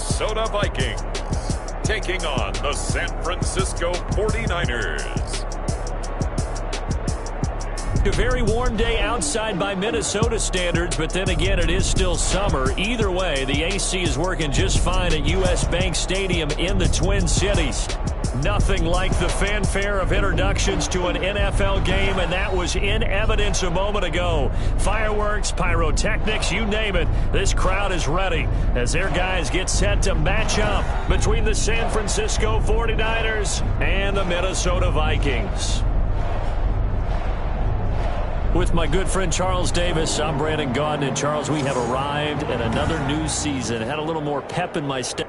Minnesota Vikings, taking on the San Francisco 49ers. A very warm day outside by Minnesota standards, but then again, it is still summer. Either way, the AC is working just fine at U.S. Bank Stadium in the Twin Cities. Nothing like the fanfare of introductions to an NFL game, and that was in evidence a moment ago. Fireworks, pyrotechnics, you name it. This crowd is ready as their guys get set to match up between the San Francisco 49ers and the Minnesota Vikings. With my good friend Charles Davis, I'm Brandon Gaudin. And Charles, we have arrived at another new season. Had a little more pep in my step.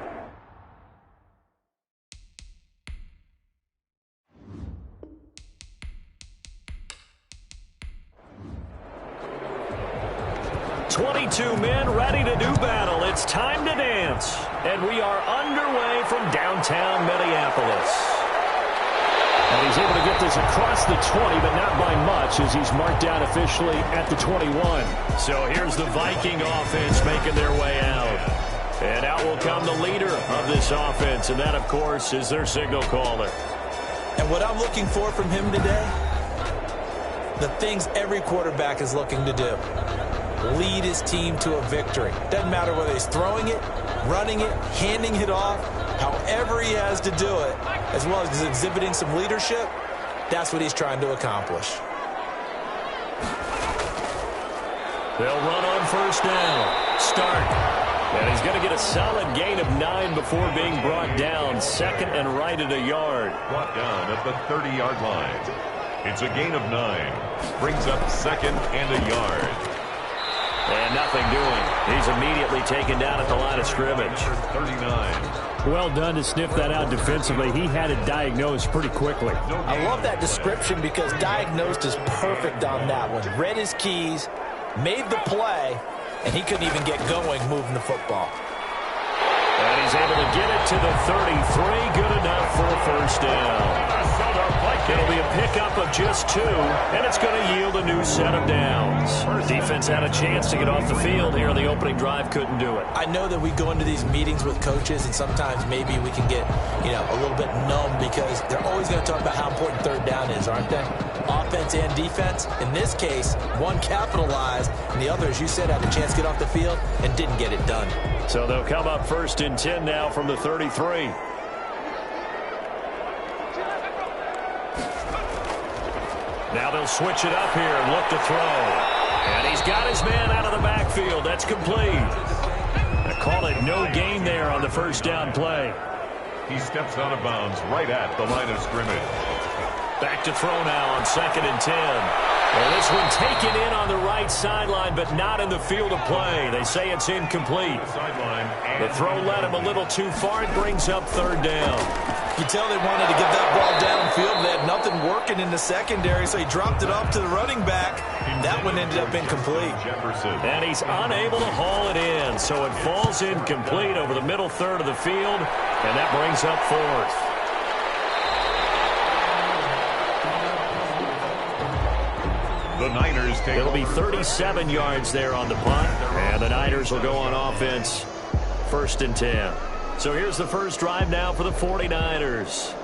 "22 men ready to do battle. It's time to dance." And we are underway from downtown Minneapolis. And he's able to get this across the 20, but not by much, as he's marked down officially at the 21. So here's the Viking offense making their way out. And out will come the leader of this offense, and that, of course, is their signal caller. And what I'm looking for from him today, the things every quarterback is looking to do. Lead his team to a victory. Doesn't matter whether he's throwing it, running it, handing it off, however he has to do it, as well as exhibiting some leadership, that's what he's trying to accomplish. They'll run on first down. Start. And he's going to get a solid gain of 9 before being brought down. Second and right at a yard. Brought down at the 30-yard line. It's a gain of 9. Brings up second and a yard. And nothing doing. He's immediately taken down at the line of scrimmage. 39. Well done to sniff that out defensively. He had it diagnosed pretty quickly. I love that description because diagnosed is perfect on that one. Read his keys, made the play, and he couldn't even get going moving the football. And he's able to get it to the 33. Good enough for a first down. It'll be a pickup of just 2, and it's going to yield a new set of downs. Defense had a chance to get off the field here on the opening drive, couldn't do it. I know that we go into these meetings with coaches, and sometimes maybe we can get, a little bit numb because they're always going to talk about how important third down is, aren't they? Offense and defense. In this case, one capitalized, and the other, as you said, had a chance to get off the field and didn't get it done. So they'll come up first and 10 now from the 33. Now they'll switch it up here and look to throw. And he's got his man out of the backfield. That's complete. I call it no gain there on the first down play. He steps out of bounds right at the line of scrimmage. Back to throw now on second and 10. Well, this one taken in on the right sideline, but not in the field of play. They say it's incomplete. The throw led him a little too far. It brings up third down. You tell they wanted to get that ball downfield. They had nothing working in the secondary, so he dropped it off to the running back. That one ended up incomplete. And he's unable to haul it in, so it falls incomplete over the middle third of the field, and that brings up fourth. The Niners take. It'll be 37 yards there on the punt, and the Niners will go on offense first and 10. So here's the first drive now for the 49ers.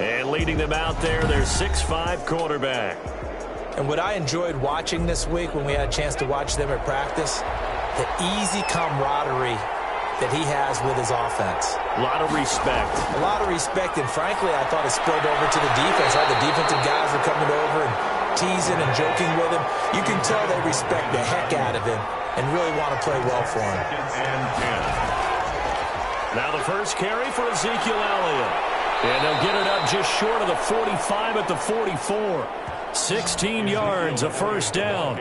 And leading them out there, their 6'5" quarterback. And what I enjoyed watching this week when we had a chance to watch them at practice, the easy camaraderie that he has with his offense. A lot of respect. A lot of respect, and frankly, I thought it spilled over to the defense. All the defensive guys were coming over and teasing and joking with him. You can tell they respect the heck out of him and really want to play well for him. Now the first carry for Ezekiel Elliott. And they'll get it up just short of the 45 at the 44. 16 yards, a first down.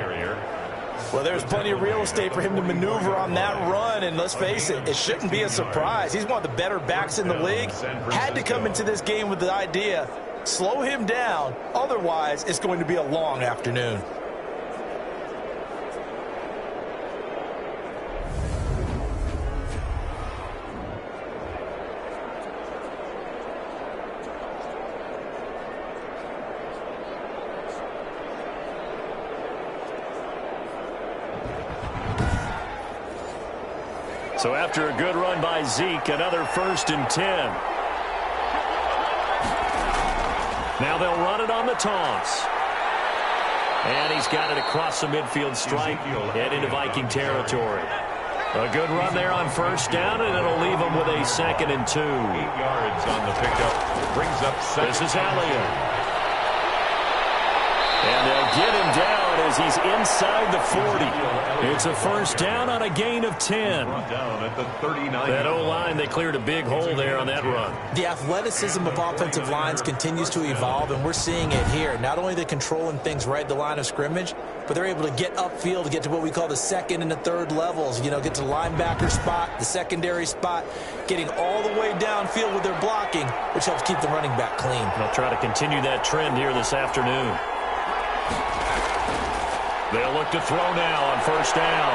Well, there's plenty of real estate for him to maneuver on that run, and let's face it, it shouldn't be a surprise. He's one of the better backs in the league. Had to come into this game with the idea, slow him down, otherwise it's going to be a long afternoon. So after a good run by Zeke, another 1st and 10. Now they'll run it on the toss. And he's got it across the midfield stripe and into Viking territory. A good run there on 1st down, and it'll leave him with a 2nd and 2. 8 yards on the pickup. Brings up 2nd. This is Elliott. And they'll get him down as he's inside the 40. It's a 1st down on a gain of 10. Down at the 39. That O-line, they cleared a big hole there on that run. The athleticism of offensive lines continues to evolve, and we're seeing it here. Not only are they controlling things right at the line of scrimmage, but they're able to get upfield to get to what we call the 2nd and the 3rd levels. You know, get to the linebacker spot, the secondary spot, getting all the way downfield with their blocking, which helps keep the running back clean. They'll try to continue that trend here this afternoon. They'll look to throw now on 1st down.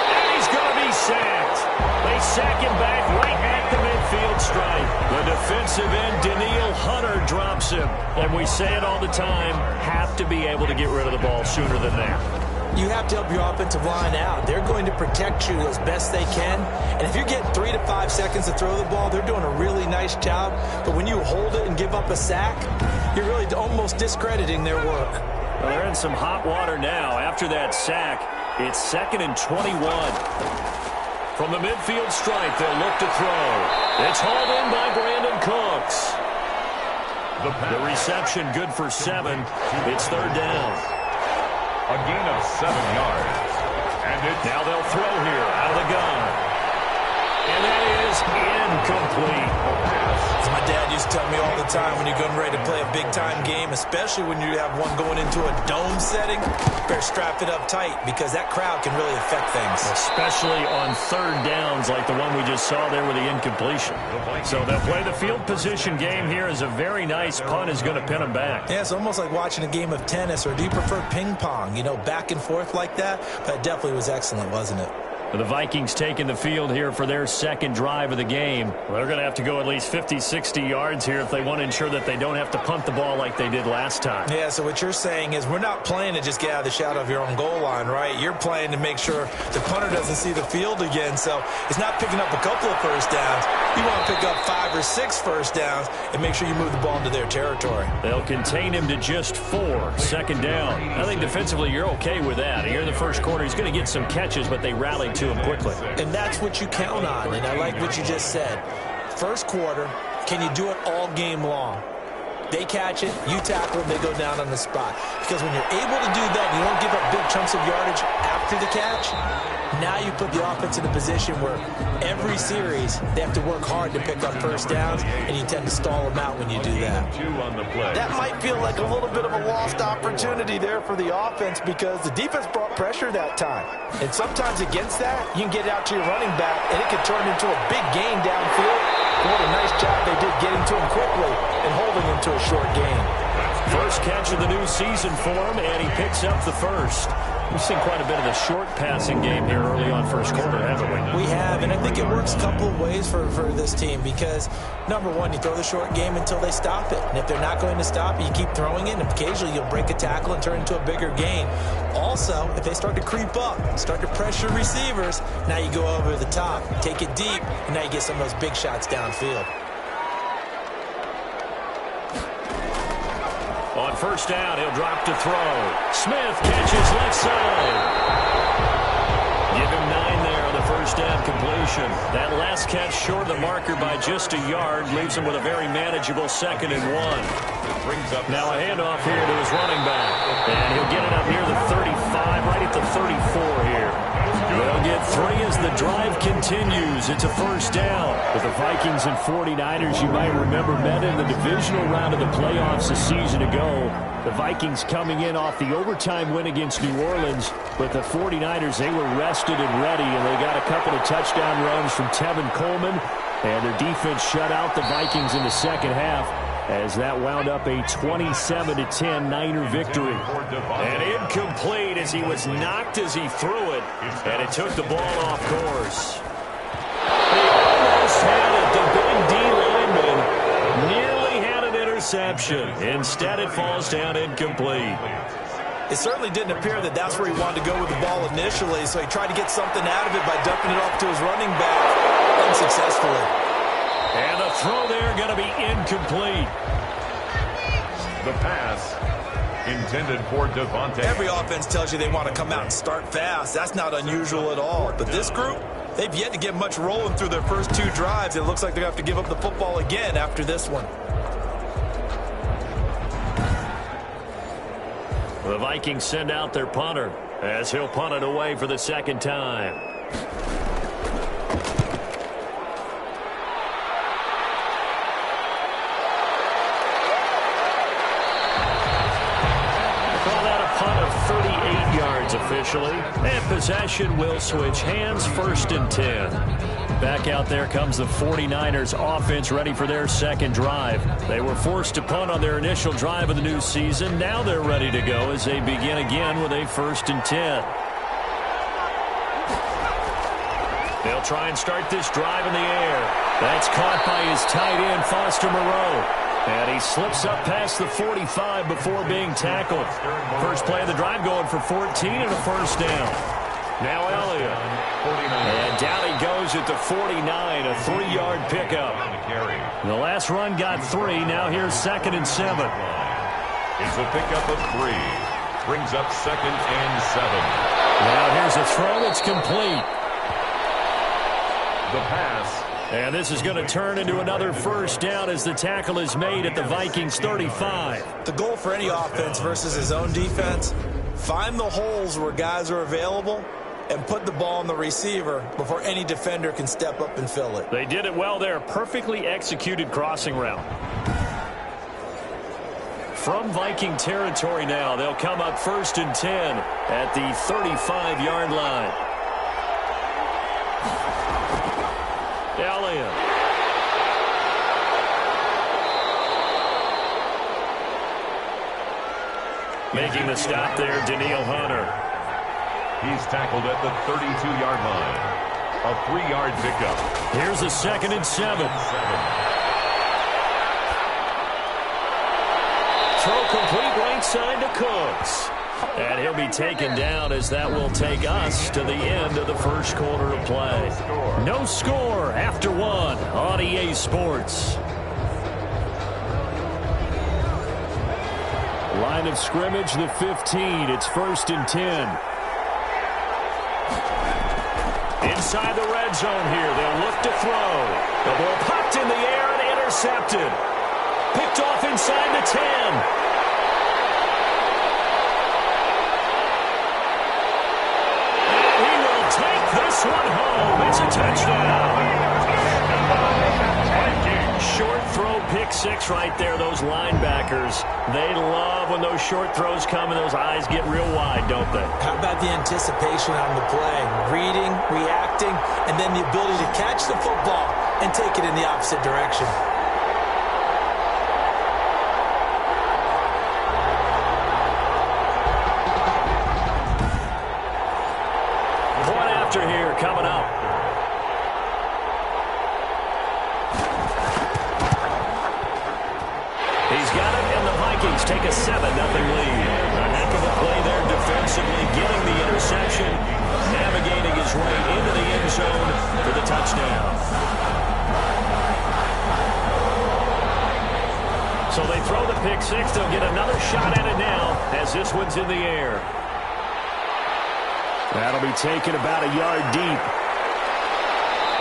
And he's going to be sacked. They sack him back right at the midfield stripe. The defensive end, Daniil Hunter, drops him. And we say it all the time, have to be able to get rid of the ball sooner than that. You have to help your offensive line out. They're going to protect you as best they can. And if you're getting 3 to 5 seconds to throw the ball, they're doing a really nice job. But when you hold it and give up a sack, you're really almost discrediting their work. Well, they're in some hot water now. After that sack, it's 2nd and 21. From the midfield stripe, they'll look to throw. It's hauled in by Brandon Cooks. The reception good for 7. It's 3rd down. A gain of 7 yards. And now they'll throw here out of the gun. And that is incomplete. As my dad used to tell me all the time, when you're getting ready to play a big-time game, especially when you have one going into a dome setting, better strap it up tight because that crowd can really affect things. Especially on 3rd downs like the one we just saw there with the incompletion. So they'll play the field position game here as a very nice punt is going to pin them back. Yeah, it's almost like watching a game of tennis, or do you prefer ping pong? You know, back and forth like that? But it definitely was excellent, wasn't it? The Vikings taking the field here for their 2nd drive of the game. They're going to have to go at least 50, 60 yards here if they want to ensure that they don't have to punt the ball like they did last time. Yeah, so what you're saying is we're not playing to just get out of the shadow of your own goal line, right? You're playing to make sure the punter doesn't see the field again. So it's not picking up a couple of 1st downs. You want to pick up 5 or 6 1st downs and make sure you move the ball into their territory. They'll contain him to just 4. 2nd down. I think defensively you're okay with that. Here in the 1st quarter, he's going to get some catches, but they rallied to him quickly. And that's what you count on, and I like what you just said. 1st quarter, can you do it all game long? They catch it, you tackle them, they go down on the spot. Because when you're able to do that, you don't give up big chunks of yardage after the catch. Now you put the offense in a position where every series they have to work hard to pick up 1st downs, and you tend to stall them out when you do that. That might feel like a little bit of a lost opportunity there for the offense because the defense brought pressure that time. And sometimes against that, you can get out to your running back, and it could turn into a big gain downfield. What a nice job they did getting to him quickly and holding him to a short gain. First catch of the new season for him, and he picks up the 1st. We've seen quite a bit of the short passing game here early on 1st quarter, haven't we? We have, and I think it works a couple of ways for this team because, number one, you throw the short game until they stop it. And if they're not going to stop it, you keep throwing it, and occasionally you'll break a tackle and turn it into a bigger gain. Also, if they start to creep up, start to pressure receivers, now you go over the top, take it deep, and now you get some of those big shots downfield. On 1st down, he'll drop to throw. Smith catches left side. Give him 9 there on the 1st down completion. That last catch short of the marker by just a yard leaves him with a very manageable 2nd and 1. Now a handoff here to his running back. And he'll get it up near the 35, right at the 34 here. They'll get 3 as the drive continues. It's a 1st down. But the Vikings and 49ers, you might remember, met in the divisional round of the playoffs a season ago. The Vikings coming in off the overtime win against New Orleans. But the 49ers, they were rested and ready, and they got a couple of touchdown runs from Tevin Coleman. And their defense shut out the Vikings in the 2nd half, as that wound up a 27-10 Niner victory. And incomplete as he was knocked as he threw it, and it took the ball off course. He almost had it. The big D lineman nearly had an interception. Instead, it falls down incomplete. It certainly didn't appear that that's where he wanted to go with the ball initially, so he tried to get something out of it by dumping it off to his running back unsuccessfully. And the throw there going to be incomplete. The pass intended for Devontae. Every offense tells you they want to come out and start fast. That's not unusual at all. But this group, they've yet to get much rolling through their first 2 drives. It looks like they're going to have to give up the football again after this one. The Vikings send out their punter as he'll punt it away for the second time. Punt of 38 yards officially. And possession will switch hands, 1st and 10. Back out there comes the 49ers offense ready for their second drive. They were forced to punt on their initial drive of the new season. Now they're ready to go as they begin again with a 1st and 10. They'll try and start this drive in the air. That's caught by his tight end, Foster Moreau. And he slips up past the 45 before being tackled. First play of the drive going for 14 and a 1st down. Now Elliott. And down he goes at the 49, a 3-yard pickup. The last run got 3. Now here's 2nd and 7. It's a pickup of 3. Brings up 2nd and 7. Now here's a throw that's complete. The pass. And this is going to turn into another 1st down as the tackle is made at the Vikings 35. The goal for any offense versus his own defense, find the holes where guys are available and put the ball on the receiver before any defender can step up and fill it. They did it well there. Perfectly executed crossing route. From Viking territory now, they'll come up 1st and 10 at the 35-yard line. Elliott. Making the stop there, Daniil Hunter. He's tackled at the 32-yard line. A 3-yard pickup. Here's a 2nd and 7. Throw complete right side to Cooks. And he'll be taken down as that will take us to the end of the first quarter of play. No score after 1 on EA Sports. Line of scrimmage, the 15. It's 1st and 10. Inside the red zone here. They'll look to throw. The ball popped in the air and intercepted. Picked off inside the 10. This one home. It's a touchdown. Short throw, pick 6 right there. Those linebackers, they love when those short throws come and those eyes get real wide, don't they? How about the anticipation on the play? Reading, reacting, and then the ability to catch the football and take it in the opposite direction. Here coming up. He's got it, and the Vikings take a 7-0 lead. A heck of a play there defensively, getting the interception, navigating his way into the end zone for the touchdown. So they throw the pick 6. They'll get another shot at it now as this one's in the air. That'll be taken about a yard deep.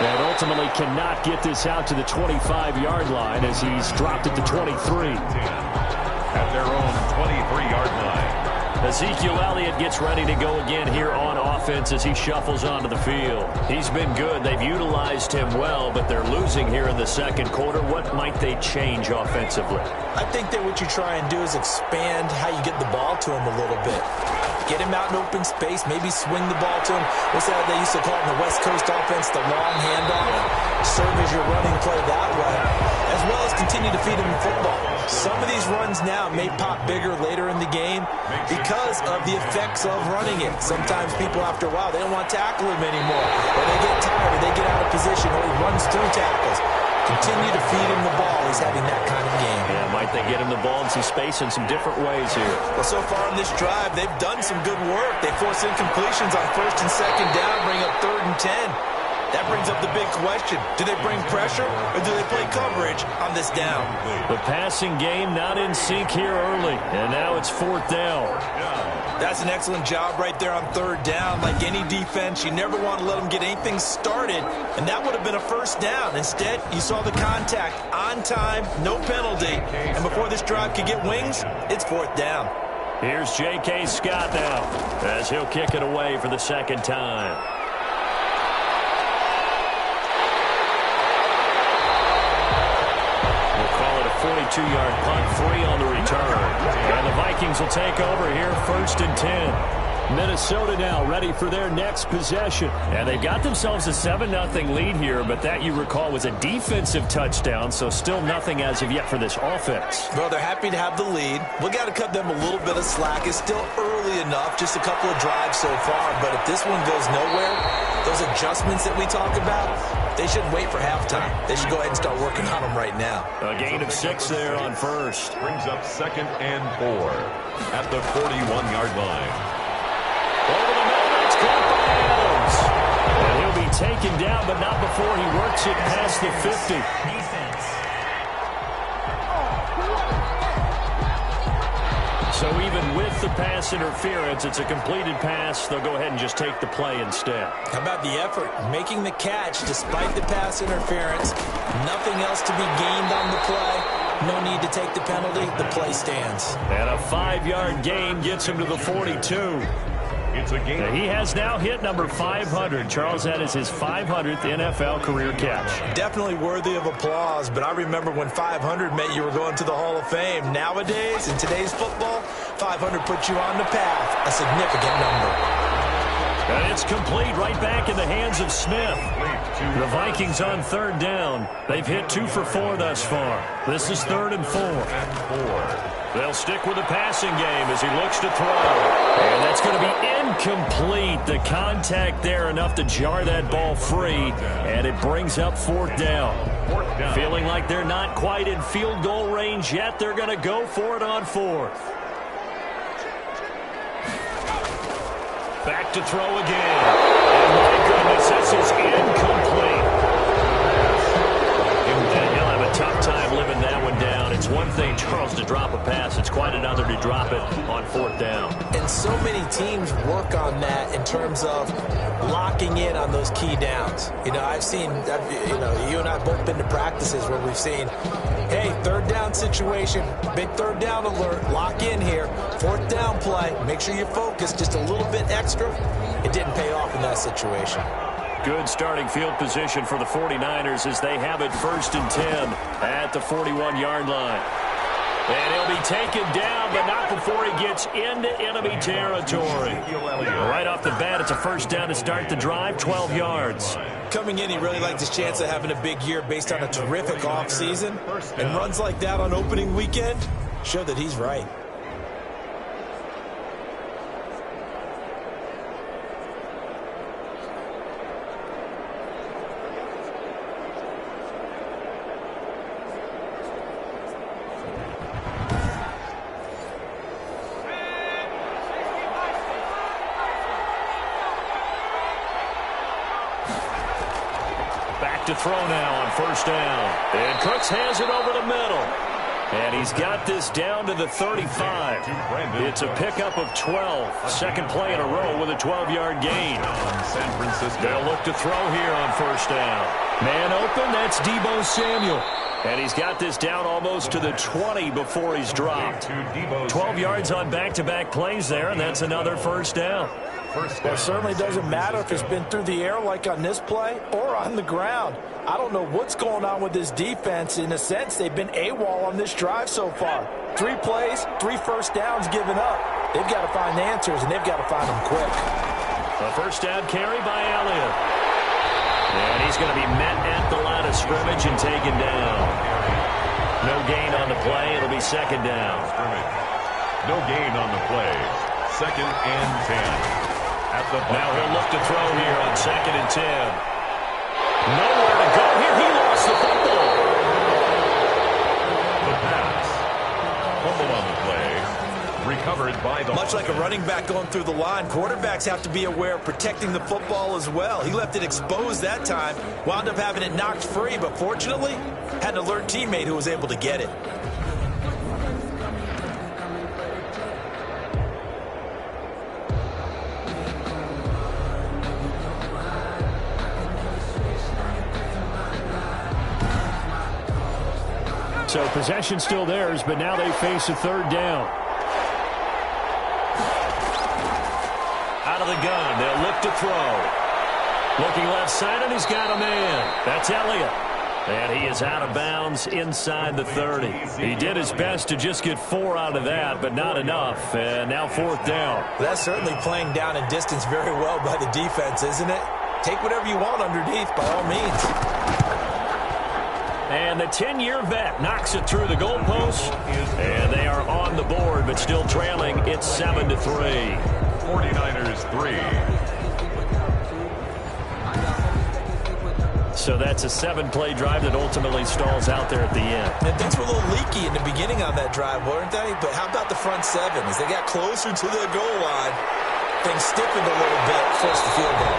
And ultimately cannot get this out to the 25-yard line as he's dropped at the 23. At their own 23-yard line. Ezekiel Elliott gets ready to go again here on offense as he shuffles onto the field. He's been good. They've utilized him well, but they're losing here in the second quarter. What might they change offensively? I think that what you try and do is expand how you get the ball to him a little bit. Get him out in open space, maybe swing the ball to him. What's that they used to call it in the West Coast offense, the long handoff? Serve as your running play that way, as well as continue to feed him the football. Some of these runs now may pop bigger later in the game because of the effects of running it. Sometimes people, after a while, they don't want to tackle him anymore. Or they get tired, or they get out of position, or he runs through tackles. Continue to feed him the ball. He's having that kind of game. Yeah, might they get him the ball in some space in some different ways here? Well, so far in this drive, they've done some good work. They force incompletions on 1st and 2nd down, bring up 3rd and 10. That brings up the big question. Do they bring pressure or do they play coverage on this down? The passing game not in sync here early, and now it's 4th down. That's an excellent job right there on 3rd down. Like any defense, you never want to let them get anything started, and that would have been a 1st down. Instead, you saw the contact on time, no penalty, and before this drive could get wings, it's 4th down. Here's J.K. Scott now as he'll kick it away for the 2nd time. We'll call it a 42-yard punt, 3 on the return. And the Vikings will take over here 1st and 10. Minnesota now ready for their next possession. And they've got themselves a 7-0 lead here, but that, you recall, was a defensive touchdown, so still nothing as of yet for this offense. Well, they're happy to have the lead. We got to cut them a little bit of slack. It's still early enough, just a couple of drives so far, but if this one goes nowhere, those adjustments that we talk about, they shouldn't wait for halftime. They should go ahead and start working on them right now. A gain of 6 there on 1st. Brings up 2nd and 4 at the 41-yard line. Over the middle, it's caught by Adams. And he'll be taken down, but not before he works it past the 50. So even with the pass interference, it's a completed pass. They'll go ahead and just take the play instead. How about the effort? Making the catch despite the pass interference. Nothing else to be gained on the play. No need to take the penalty. The play stands. And a 5-yard gain gets him to the 42. It's a game. He has now hit number 500. Charles, that is his 500th NFL career catch. Definitely worthy of applause, but I remember when 500 meant you were going to the Hall of Fame. Nowadays, in today's football, 500 puts you on the path, a significant number. And it's complete right back in the hands of Smith. The Vikings on 3rd down. They've hit 2 for 4 thus far. This is 3rd and 4. They'll stick with the passing game as he looks to throw. And that's going to be incomplete. The contact there enough to jar that ball free. And it brings up 4th down. Feeling like they're not quite in field goal range yet. They're going to go for it on 4th. Back to throw again. And my goodness, this is incomplete. And he'll have a tough time living that one down. It's one thing, Charles, to drop a pass. It's quite another to drop it on 4th down. And so many teams work on that in terms of locking in on those key downs. You know, I've seen, you and I have both been to practices where we've seen, hey, 3rd down situation, big 3rd down alert, lock in here, 4th down play, make sure you focus just a little bit extra. It didn't pay off in that situation. Good starting field position for the 49ers as they have it 1st and 10 at the 41-yard line. And he'll be taken down, but not before he gets into enemy territory. Right off the bat, it's a 1st down to start the drive, 12 yards. Coming in, he really liked his chance of having a big year based on a terrific offseason. And runs like that on opening weekend show that he's right. To throw now on 1st down. And Cooks has it over the middle. And he's got this down to the 35. It's a pickup of 12. Second play in a row with a 12-yard gain. San Francisco. They'll look to throw here on 1st down. Man open, that's Deebo Samuel. And he's got this down almost to the 20 before he's dropped. 12 yards on back-to-back plays there, and that's another 1st down. Well, it certainly doesn't matter if it's been through the air like on this play or on the ground. I don't know what's going on with this defense. In a sense, they've been AWOL on this drive so far. 3 plays, 3 1st downs given up. They've got to find answers, and they've got to find them quick. A 1st down carry by Elliott. And he's going to be met at the line of scrimmage and taken down. No gain on the play. It'll be 2nd down. No gain on the play. 2nd and 10. Now he'll look to throw here on 2nd and 10. Nowhere to go here. He lost the football. covered by the Much like a running back going through the line, quarterbacks have to be aware of protecting the football as well. He left it exposed that time, wound up having it knocked free, but fortunately, had an alert teammate who was able to get it. So possession still theirs, but now they face a third down. Out of the gun, they'll look to throw. Looking left side, and he's got a man. That's Elliott. And he is out of bounds inside the 30. He did his best to just get 4 out of that, but not enough. And now fourth down. That's certainly playing down in distance very well by the defense, isn't it? Take whatever you want underneath, by all means. And the 10-year vet knocks it through the goalpost. And they are on the board, but still trailing. It's 7-3. 49ers 3. So that's a 7-play drive that ultimately stalls out there at the end. And things were a little leaky in the beginning on that drive, weren't they? But how about the front seven? As they got closer to the goal line, things stiffened a little bit, forced the field goal.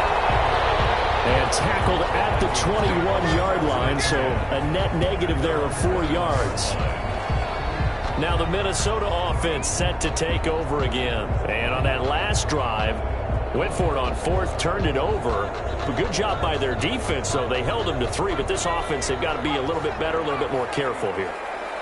And tackled at the 21-yard line, so a net negative there of 4 yards. Now the Minnesota offense set to take over again. And on that last drive, went for it on fourth, turned it over. A good job by their defense, though. They held them to 3, but this offense, they've got to be a little bit better, a little bit more careful here.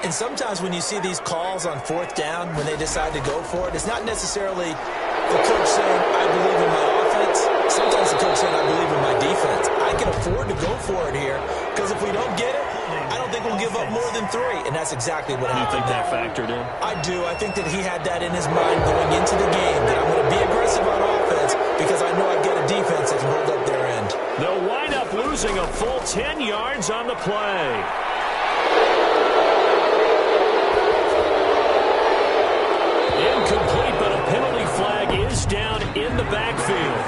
And sometimes when you see these calls on fourth down, when they decide to go for it, it's not necessarily the coach saying, I believe in my offense. Sometimes the coach saying, I believe in my defense. I can afford to go for it here, because if we don't get it, I don't think we'll give up more than 3. And that's exactly what happened. You think that factored in? I do. I think that he had that in his mind going into the game, that I'm going to be aggressive on offense because I know I've got a defense that can hold up their end. They'll wind up losing a full 10 yards on the play. Incomplete, but a penalty flag is down in the backfield.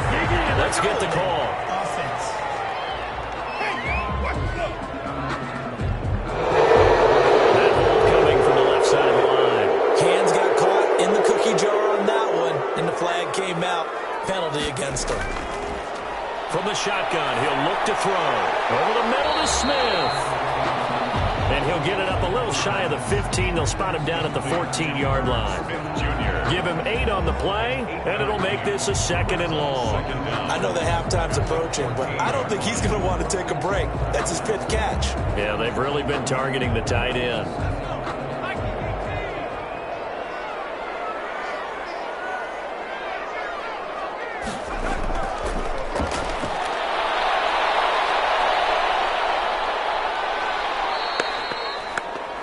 Let's get the call. That hold coming from the left side of the line. Hands got caught in the cookie jar on that one, and the flag came out. Penalty against him. From the shotgun, he'll look to throw. Over the middle to Smith. And he'll get it up a little shy of the 15. They'll spot him down at the 14-yard line. Give him 8 on the play, and it'll make this a 2nd and long. I know the halftime's approaching, but I don't think he's going to want to take a break. That's his 5th catch. Yeah, they've really been targeting the tight end.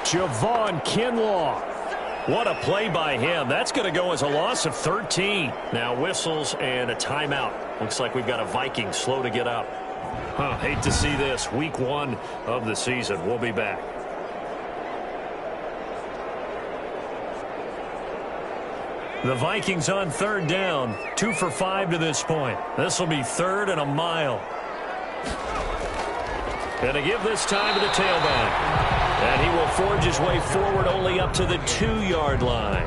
Javon Kinlaw. What a play by him. That's going to go as a loss of 13. Now whistles and a timeout. Looks like we've got a Viking slow to get up. Hate to see this. Week 1 of the season. We'll be back. The Vikings on third down. 2 for 5 to this point. This will be 3rd and a mile. And to give this time to the tailback. And he will forge his way forward only up to the 2-yard line.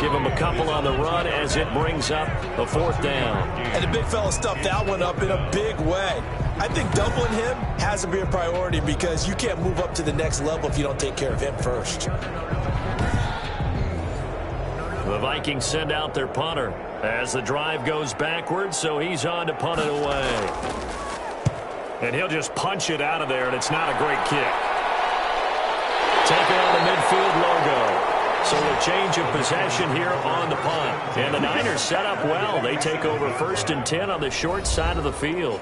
Give him a couple on the run as it brings up a 4th down. And the big fella stuffed that one up in a big way. I think doubling him has to be a priority because you can't move up to the next level if you don't take care of him first. The Vikings send out their punter as the drive goes backwards, so he's on to punt it away. And he'll just punch it out of there, and it's not a great kick. Taking on the midfield logo. So a change of possession here on the punt. And the Niners set up well. They take over 1st and 10 on the short side of the field.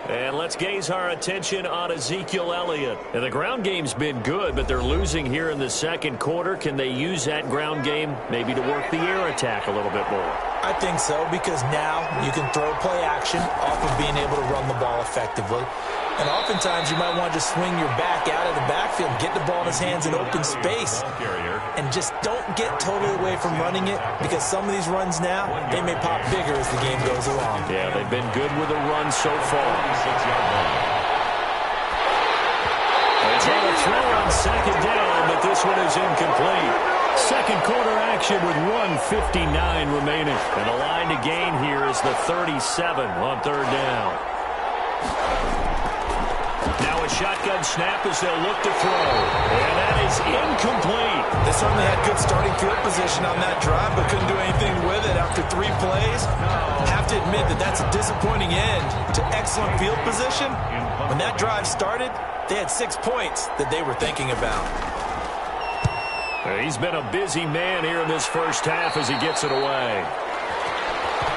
And let's gaze our attention on Ezekiel Elliott. And the ground game's been good, but they're losing here in the 2nd quarter. Can they use that ground game maybe to work the air attack a little bit more? I think so, because now you can throw play action off of being able to run the ball effectively. And oftentimes you might want to just swing your back out of the backfield, get the ball in his hands in open space, and just don't get totally away from running it, because some of these runs now, they may pop bigger as the game goes along. Yeah, they've been good with the run so far. It's on a throw on 2nd down, but this one is incomplete. second quarter action with 1:59 remaining. And the line to gain here is the 37 on third down. Now a shotgun snap as they'll look to throw. And that is incomplete. They certainly had good starting field position on that drive, but couldn't do anything with it after 3 plays. Have to admit that that's a disappointing end to excellent field position. When that drive started, they had 6 points that they were thinking about. He's been a busy man here in this first half as he gets it away.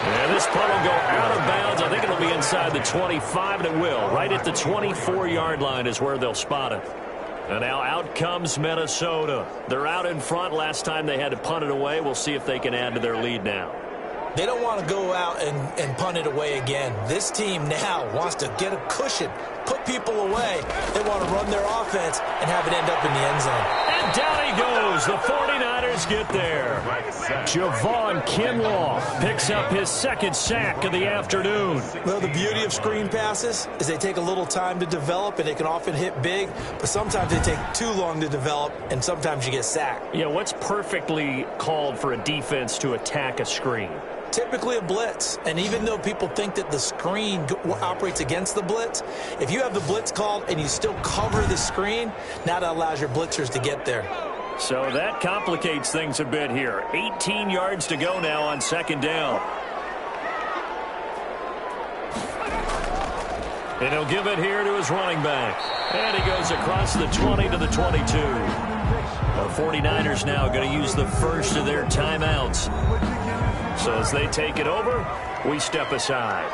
And this punt will go out of bounds. I think it'll be inside the 25, and it will. Right at the 24-yard line is where they'll spot it. And now out comes Minnesota. They're out in front. Last time they had to punt it away. We'll see if they can add to their lead now. They don't want to go out and punt it away again. This team now wants to get a cushion, put people away. They want to run their offense and have it end up in the end zone. And down he goes. The 49ers get there. Javon Kinlaw picks up his second sack of the afternoon. Well, the beauty of screen passes is they take a little time to develop, and they can often hit big, but sometimes they take too long to develop, and sometimes you get sacked. Yeah, what's perfectly called for a defense to attack a screen? Typically a blitz, and even though people think that the screen operates against the blitz, if you have the blitz called and you still cover the screen, now that allows your blitzers to get there. So that complicates things a bit here. 18 yards to go now on second down. And he'll give it here to his running back. And he goes across the 20 to the 22. The 49ers now going to use the first of their timeouts. So as they take it over, we step aside.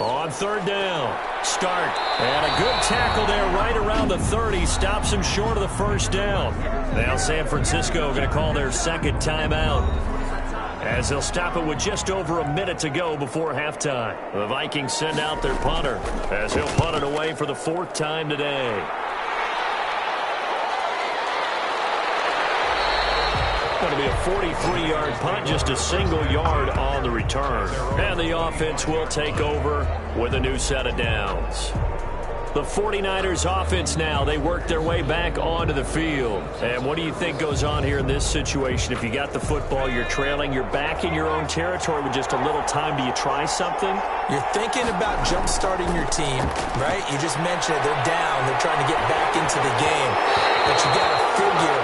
On third down, start. And a good tackle there right around the 30. Stops him short of the first down. Now San Francisco going to call their second timeout, as they'll stop it with just over a minute to go before halftime. The Vikings send out their punter, as he'll punt it away for the 4th time today. Going to be a 43-yard punt, just a single yard on the return. And the offense will take over with a new set of downs. The 49ers offense now, they work their way back onto the field. And what do you think goes on here in this situation? If you got the football, you're trailing, you're back in your own territory with just a little time. Do you try something? You're thinking about jump-starting your team, right? You just mentioned it. They're down. They're trying to get back into the game. But you got to figure,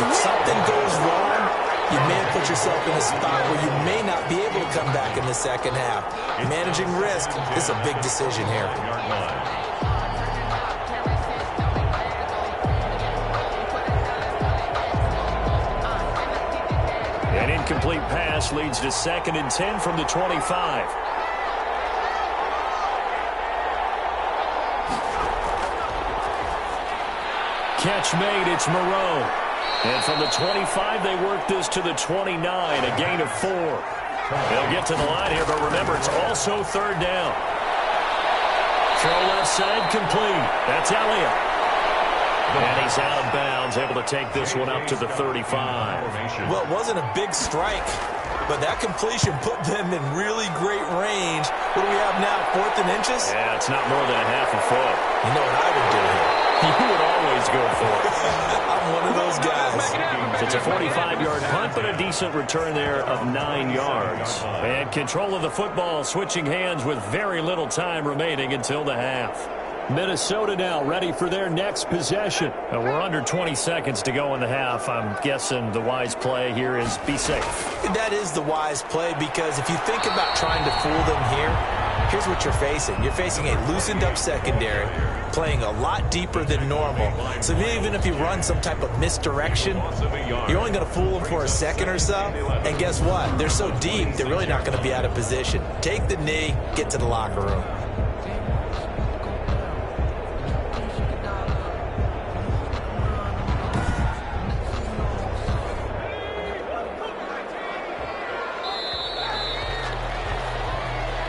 if something goes wrong, you may have put yourself in a spot where you may not be able to come back in the second half. Managing risk is a big decision here. An incomplete pass leads to 2nd and 10 from the 25. Catch made, it's Moreau. And from the 25, they work this to the 29, a gain of 4. They'll get to the line here, but remember, it's also third down. Throw left side complete. That's Elliott. And he's out of bounds, able to take this one up to the 35. Well, it wasn't a big strike, but that completion put them in really great range. What do we have now, 4th and inches? Yeah, it's not more than a half a foot. You know what I would do here? You would always go for it. I'm one of those guys. It's a 45-yard punt, but a decent return there of 9 yards. And control of the football switching hands with very little time remaining until the half. Minnesota now ready for their next possession. We're under 20 seconds to go in the half. I'm guessing the wise play here is be safe. That is the wise play, because if you think about trying to fool them here, here's what you're facing. You're facing a loosened-up secondary, playing a lot deeper than normal. So even if you run some type of misdirection, you're only going to fool them for a second or so. And guess what? They're so deep, they're really not going to be out of position. Take the knee, get to the locker room.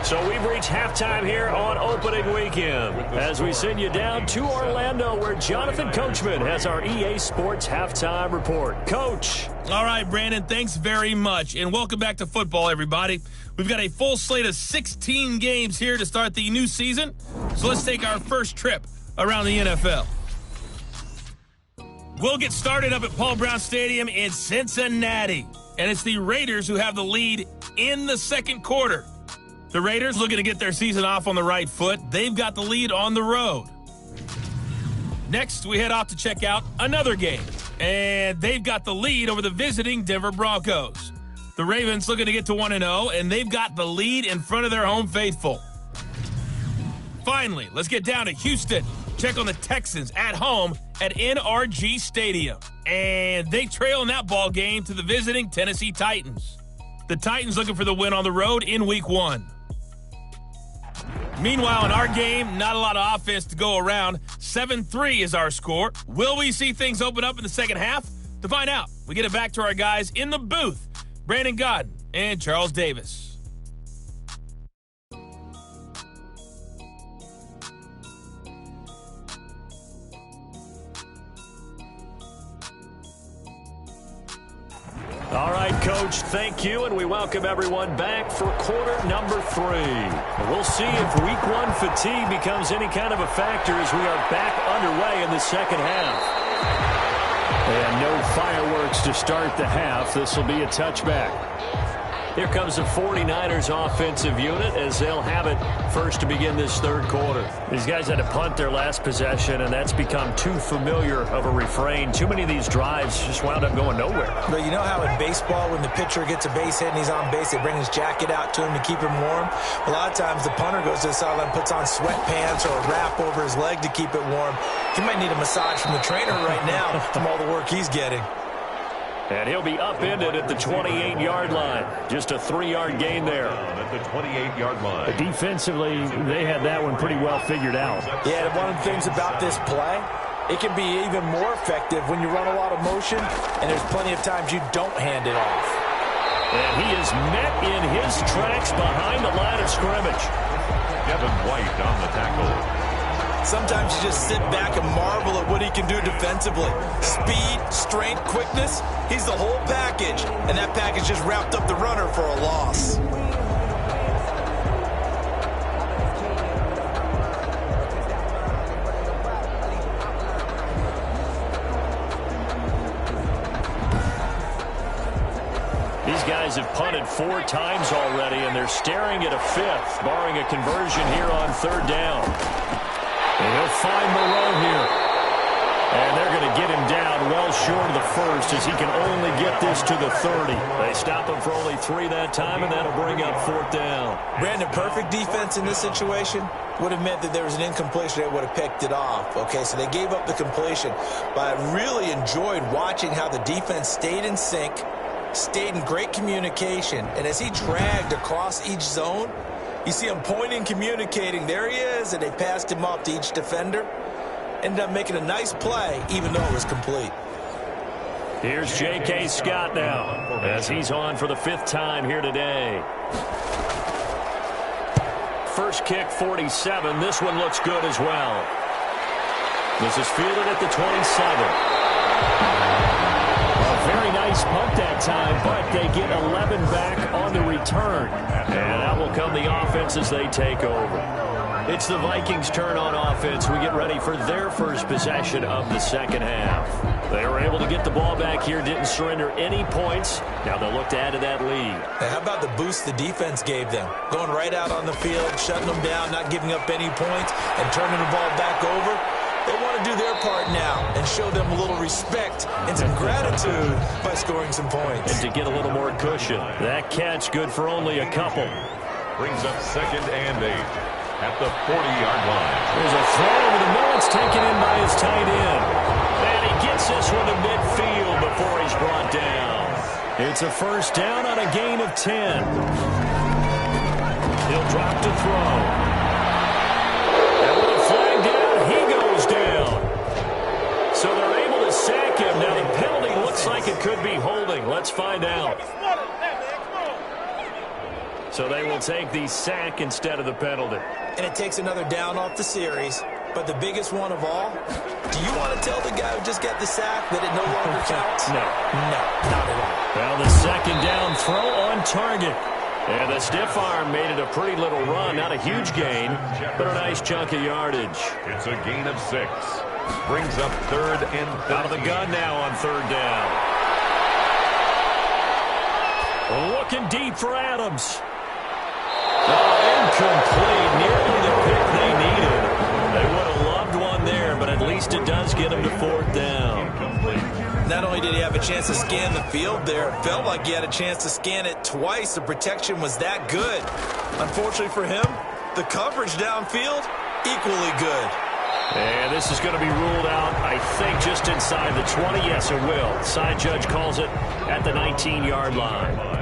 So we've reached halftime here on opening weekend as we send you down to Orlando, where Jonathan Coachman has our EA Sports halftime report. Coach. All right, Brandon, thanks very much. And welcome back to football, everybody. We've got a full slate of 16 games here to start the new season. So let's take our first trip around the NFL. We'll get started up at Paul Brown Stadium in Cincinnati. And it's the Raiders who have the lead in the second quarter. The Raiders looking to get their season off on the right foot. They've got the lead on the road. Next, we head off to check out another game. And they've got the lead over the visiting Denver Broncos. The Ravens looking to get to 1-0, and they've got the lead in front of their home faithful. Finally, let's get down to Houston. Check on the Texans at home at NRG Stadium. And they trail in that ball game to the visiting Tennessee Titans. The Titans looking for the win on the road in Week 1. Meanwhile, in our game, not a lot of offense to go around. 7-3 is our score. Will we see things open up in the second half? To find out, we get it back to our guys in the booth, Brandon Godden and Charles Davis. All right, Coach, thank you, and we welcome everyone back for quarter number 3. We'll see if Week 1 fatigue becomes any kind of a factor as we are back underway in the second half. And no fireworks to start the half. This will be a touchback. Here comes the 49ers offensive unit as they'll have it first to begin this third quarter. These guys had to punt their last possession, and that's become too familiar of a refrain. Too many of these drives just wound up going nowhere. But you know how in baseball, when the pitcher gets a base hit and he's on base, they bring his jacket out to him to keep him warm? A lot of times the punter goes to the sideline, puts on sweatpants or a wrap over his leg to keep it warm. He might need a massage from the trainer right now from all the work he's getting. And he'll be upended at the 28-yard line. Just a 3-yard gain there. At the 28-yard line. Defensively, they had that one pretty well figured out. Yeah, one of the things about this play, it can be even more effective when you run a lot of motion, and there's plenty of times you don't hand it off. And he is met in his tracks behind the line of scrimmage. Kevin White on the tackle. Sometimes you just sit back and marvel at what he can do defensively. Speed, strength, quickness, he's the whole package. And that package just wrapped up the runner for a loss. These guys have punted 4 times already, and they're staring at a 5th, barring a conversion here on 3rd down. And he'll find Moreau here. And they're going to get him down well short of the 1st as he can only get this to the 30. They stop him for only 3 that time, and that'll bring up 4th down. Brandon, perfect defense in this situation would have meant that there was an incompletion that would have picked it off. Okay, so they gave up the completion. But I really enjoyed watching how the defense stayed in sync, stayed in great communication, and as he dragged across each zone, you see him pointing, communicating. There he is, and they passed him off to each defender. Ended up making a nice play, even though it was complete. Here's J.K. Scott now, as he's on for the 5th time here today. First kick, 47. This one looks good as well. This is fielded at the 27. Very nice punt that time, but they get 11 back on the return. And that will come the offense as they take over. It's the Vikings' turn on offense. We get ready for their first possession of the second half. They were able to get the ball back here, didn't surrender any points. Now they'll look to add to that lead. Now, how about the boost the defense gave them? Going right out on the field, shutting them down, not giving up any points, and turning the ball back over. They want to do their part now and show them a little respect and some gratitude by scoring some points. And to get a little more cushion. That catch good for only a couple. Brings up 2nd and 8 at the 40-yard line. There's a throw over the middle. It's taken in by his tight end. And he gets this one to midfield before he's brought down. It's a 1st down on a gain of 10. He'll drop to throw. And with a flag down, he goes down. So they're able to sack him. Now the penalty looks like it could be holding. Let's find out. So they will take the sack instead of the penalty. And it takes another down off the series. But the biggest one of all, do you want to tell the guy who just got the sack that it no longer counts? No. No, not at all. Well, the 2nd down throw on target. And the stiff arm made it a pretty little run. Not a huge gain, but a nice chunk of yardage. It's a gain of 6. Brings up 3rd and 13. Out of the gun now on 3rd down. Looking deep for Adams. Incomplete. Nearly the pick they needed. They would have loved one there, but at least it does get them to 4th down. Not only did he have a chance to scan the field there, it felt like he had a chance to scan it twice. The protection was that good. Unfortunately for him, the coverage downfield, equally good. And this is going to be ruled out, I think, just inside the 20. Yes, it will. Side judge calls it at the 19-yard line.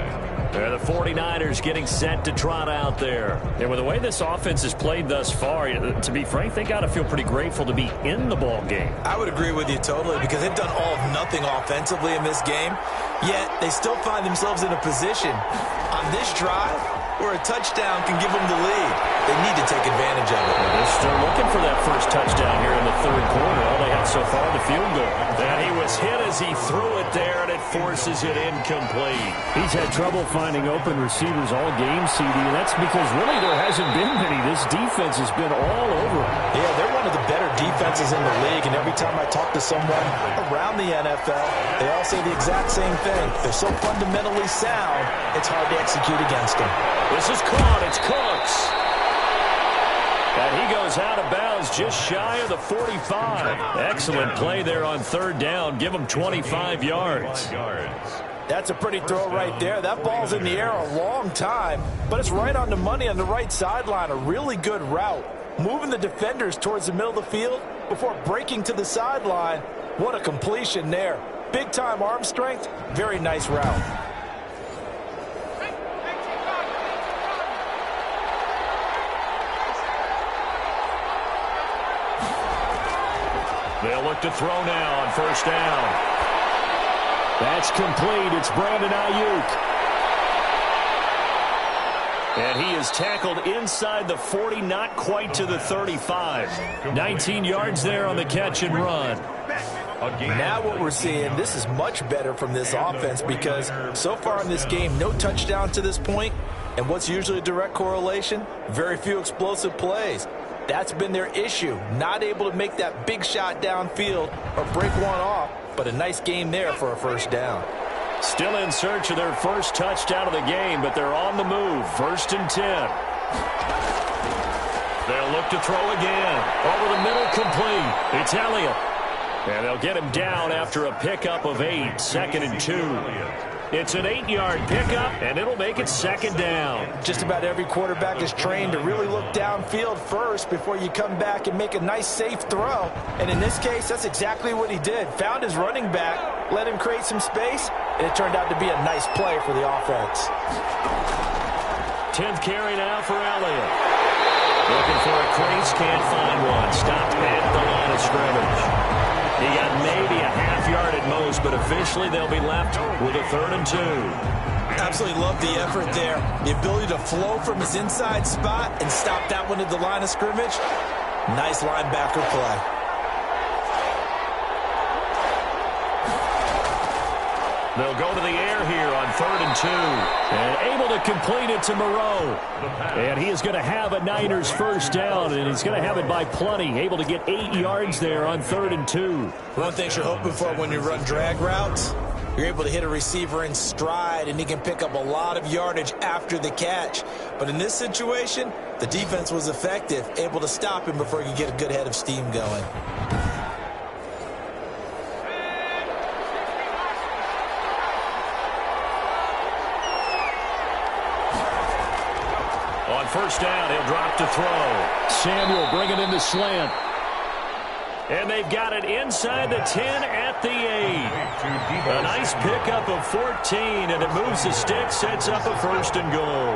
The 49ers getting set to trot out there. And with the way this offense has played thus far, to be frank, they got to feel pretty grateful to be in the ball game. I would agree with you totally because they've done all of nothing offensively in this game, yet they still find themselves in a position on this drive where a touchdown can give them the lead. They need to take advantage of it. They're still looking for that first touchdown here in the 3rd quarter. All they had so far, the field goal. And he was hit as he threw it there, and it forces it incomplete. He's had trouble finding open receivers all game, CD, and that's because really there hasn't been many. This defense has been all over him. Yeah, they're one of the better defenses in the league, and every time I talk to someone around the NFL, they all say the exact same thing. They're so fundamentally sound, it's hard to execute against them. This is caught. It's Cooks. And he goes out of bounds just shy of the 45. Excellent play there on 3rd down. Give him 25 yards. That's a pretty throw right there. That ball's in the air a long time, but it's right on the money on the right sideline. A really good route. Moving the defenders towards the middle of the field before breaking to the sideline. What a completion there. Big-time arm strength. Very nice route. They'll look to throw now on 1st down. That's complete. It's Brandon Ayuk. And he is tackled inside the 40, not quite to the 35. 19 yards there on the catch and run. Now what we're seeing, this is much better from this offense because so far in this game, no touchdown to this point. And what's usually a direct correlation? Very few explosive plays. That's been their issue, not able to make that big shot downfield or break one off, but a nice game there for a 1st down. Still in search of their first touchdown of the game, but they're on the move. 1st and 10. They'll look to throw again. Over the middle, complete. It's Elliott. And they'll get him down after a pickup of 8. 2nd and 2. It's an 8-yard pickup, and it'll make it 2nd down. Just about every quarterback is trained to really look downfield first before you come back and make a nice, safe throw. And in this case, that's exactly what he did. Found his running back, let him create some space, and it turned out to be a nice play for the offense. 10th carry now for Elliott. Looking for a crease, can't find one. Stopped at the line of scrimmage. He got maybe a half yard at most, but officially they'll be left with a 3rd and 2. Absolutely love the effort there. The ability to flow from his inside spot and stop that one at the line of scrimmage. Nice linebacker play. They'll go to the air here on 3rd and 2. And able to complete it to Moreau. And he is going to have a Niners 1st down, and he's going to have it by plenty. Able to get 8 yards there on 3rd and 2. One thing you're hoping for when you run drag routes, you're able to hit a receiver in stride, and he can pick up a lot of yardage after the catch. But in this situation, the defense was effective, able to stop him before he could get a good head of steam going. On 1st down, he'll drop to throw. Samuel bringing in the slant. And they've got it inside the 10 at the 8. A nice pickup of 14, and it moves the stick, sets up a 1st and goal.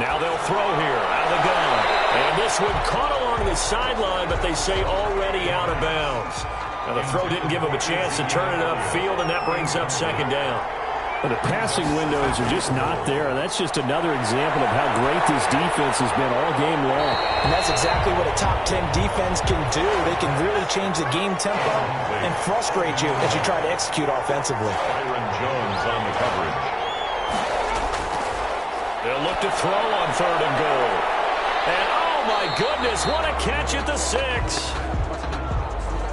Now they'll throw here out of the gun. And this one caught along the sideline, but they say already out of bounds. Now the throw didn't give him a chance to turn it upfield, and that brings up 2nd down. But the passing windows are just not there. That's just another example of how great this defense has been all game long. And that's exactly what a top 10 defense can do. They can really change the game tempo and frustrate you as you try to execute offensively. Byron Jones on the coverage. They'll look to throw on 3rd and goal. And, oh, my goodness, what a catch at the 6.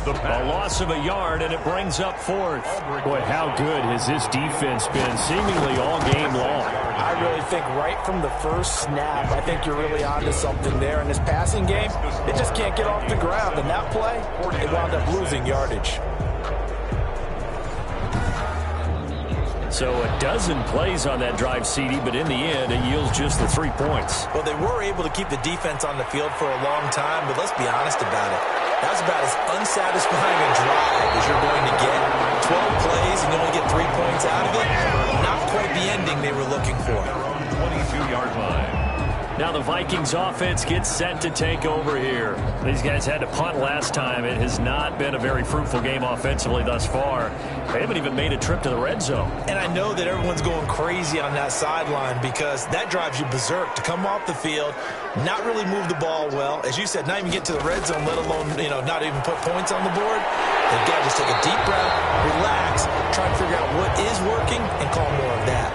A loss of a yard, and it brings up 4th. Boy, how good has this defense been seemingly all game long? I really think right from the first snap, I think you're really onto something there. In this passing game, they just can't get off the ground. And that play, they wound up losing yardage. So a dozen plays on that drive, CD, but in the end, it yields just the 3 points. Well, they were able to keep the defense on the field for a long time, but let's be honest about it. That's about as unsatisfying a drive as you're going to get. 12 plays and you only get 3 points out of it. Not quite the ending they were looking for. 22-yard line. Now the Vikings offense gets set to take over here. These guys had to punt last time. It has not been a very fruitful game offensively thus far. They haven't even made a trip to the red zone. And I know that everyone's going crazy on that sideline because that drives you berserk to come off the field, not really move the ball well. As you said, not even get to the red zone, let alone, not even put points on the board. They've got to just take a deep breath, relax, try and figure out what is working, and call more of that.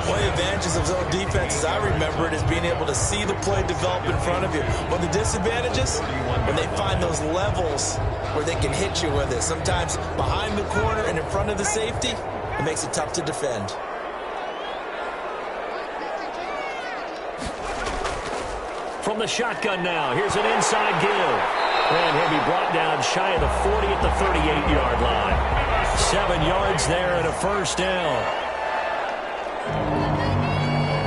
One of the advantages of zone defense, as I remember it, is being able to see the play develop in front of you. But the disadvantages, when they find those levels where they can hit you with it, sometimes behind the corner and in front of the safety, it makes it tough to defend. From the shotgun now, here's an inside give. And he'll be brought down shy of the 40 at the 38-yard line. 7 yards there and a first down.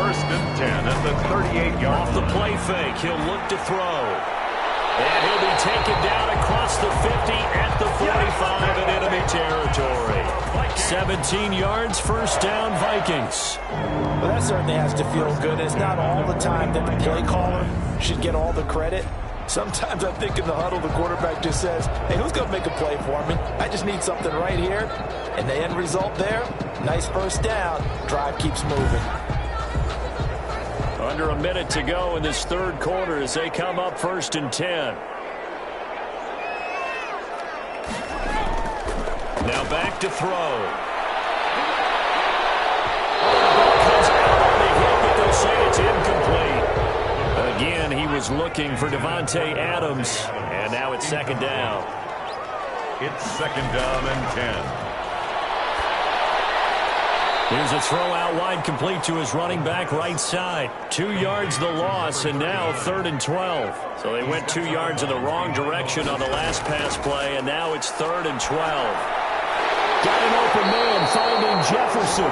1st and 10 at the 38-yard line. Off the play fake, he'll look to throw. And he'll be taken down across the 50 at the 45 in enemy territory. 17 yards, first down, Vikings. Well, that certainly has to feel good. It's not all the time that the play caller should get all the credit. Sometimes I think in the huddle, the quarterback just says, hey, who's going to make a play for me? I just need something right here. And the end result there, nice first down. Drive keeps moving. Under a minute to go in this 3rd quarter as they come up 1st and 10. Now back to throw. Comes out on the hit, but they'll say it's incomplete. Again, he was looking for Devontae Adams, and now it's 2nd down. It's 2nd down and 10. Here's a throw out wide, complete to his running back right side. 2 yards the loss, and now 3rd and 12. So they went 2 yards in the wrong direction on the last pass play, and now it's 3rd and 12. Got an open man finding Jefferson.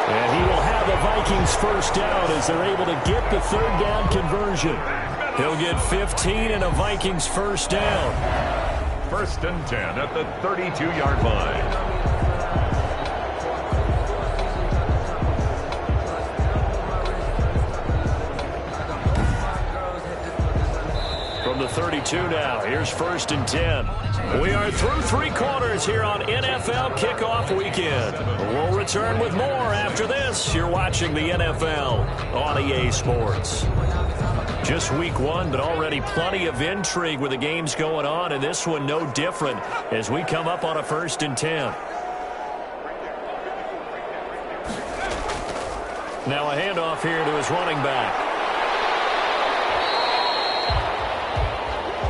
And he will have the Vikings first down as they're able to get the 3rd down conversion. He'll get 15 and a Vikings first down. 1st and 10 at the 32-yard line. From the 32 now, here's 1st and 10. We are through 3 quarters here on NFL Kickoff Weekend. We'll return with more after this. You're watching the NFL on EA Sports. Just week 1, but already plenty of intrigue with the games going on, and this one no different as we come up on a 1st and 10. Now a handoff here to his running back.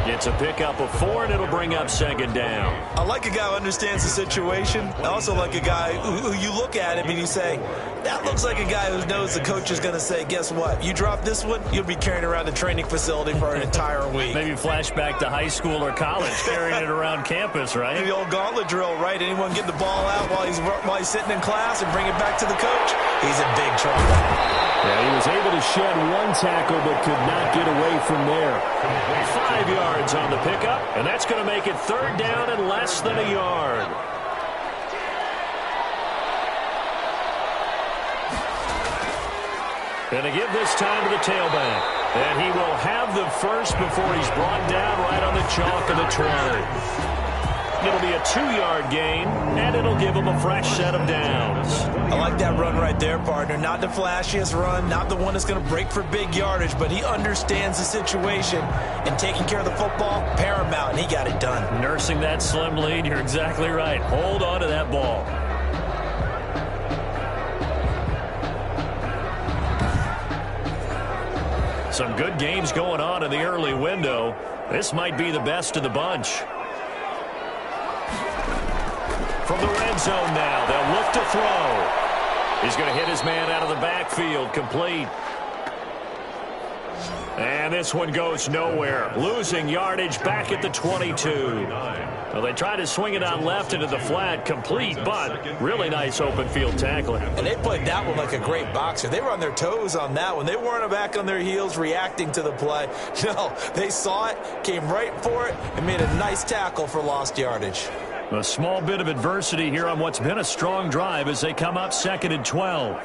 Gets a pickup of 4, and it'll bring up 2nd down. I like a guy who understands the situation. I also like a guy who you look at him and you say, that looks like a guy who knows the coach is going to say, guess what? You drop this one, you'll be carrying around the training facility for an entire week. Maybe flashback to high school or college, carrying it around campus, right? The old gauntlet drill, right? Anyone get the ball out while he's sitting in class and bring it back to the coach? He's in big trouble. Yeah, he was able to shed 1 tackle but could not get away from there. 5 yards on the pickup, and that's going to make it 3rd down and less than a yard. And to give this time to the tailback. And he will have the first before he's brought down right on the chalk of the 20. It'll be a 2-yard gain, and it'll give him a fresh set of downs. I like that run right there, partner. Not the flashiest run, not the one that's going to break for big yardage, but he understands the situation, and taking care of the football, paramount, and he got it done. Nursing that slim lead, you're exactly right. Hold on to that ball. Some good games going on in the early window. This might be the best of the bunch. From the red zone now, they'll look to throw. He's going to hit his man out of the backfield, complete. And this one goes nowhere. Losing yardage back at the 22. Well, they tried to swing it out left into the flat, complete, but really nice open field tackling. And they played that one like a great boxer. They were on their toes on that one. They weren't back on their heels reacting to the play. No, they saw it, came right for it, and made a nice tackle for lost yardage. A small bit of adversity here on what's been a strong drive as they come up 2nd and 12.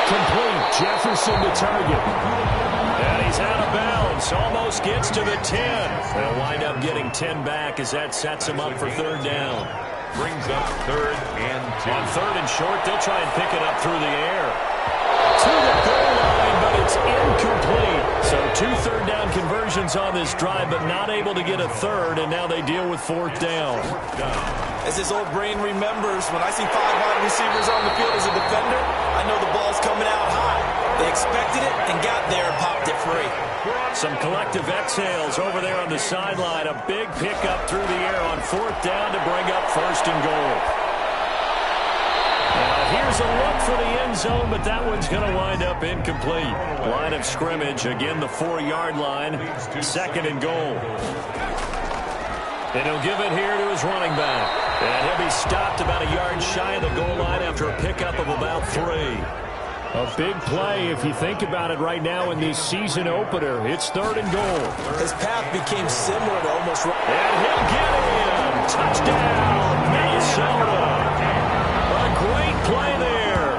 Complete. Jefferson to target. And he's out of bounds. Almost gets to the 10. They'll wind up getting 10 back as that sets him up for 3rd down. Brings up 3rd and 2. On 3rd and short, they'll try and pick it up through the air. To the goal line, but it's incomplete. So 2 third-down conversions on this drive, but not able to get a 3rd, and now they deal with 4th down. As his old brain remembers, when I see 5 wide receivers on the field as a defender, I know the ball's coming out high. They expected it and got there and popped it free. Some collective exhales over there on the sideline. A big pickup through the air on 4th down to bring up 1st and goal. Here's a look for the end zone, but that one's going to wind up incomplete. Line of scrimmage, again the 4-yard line, 2nd and goal. And he'll give it here to his running back. And he'll be stopped about a yard shy of the goal line after a pickup of about 3. A big play if you think about it right now in this season opener. It's 3rd and goal. His path became similar to almost... And he'll get him. Touchdown, Minnesota. A great play there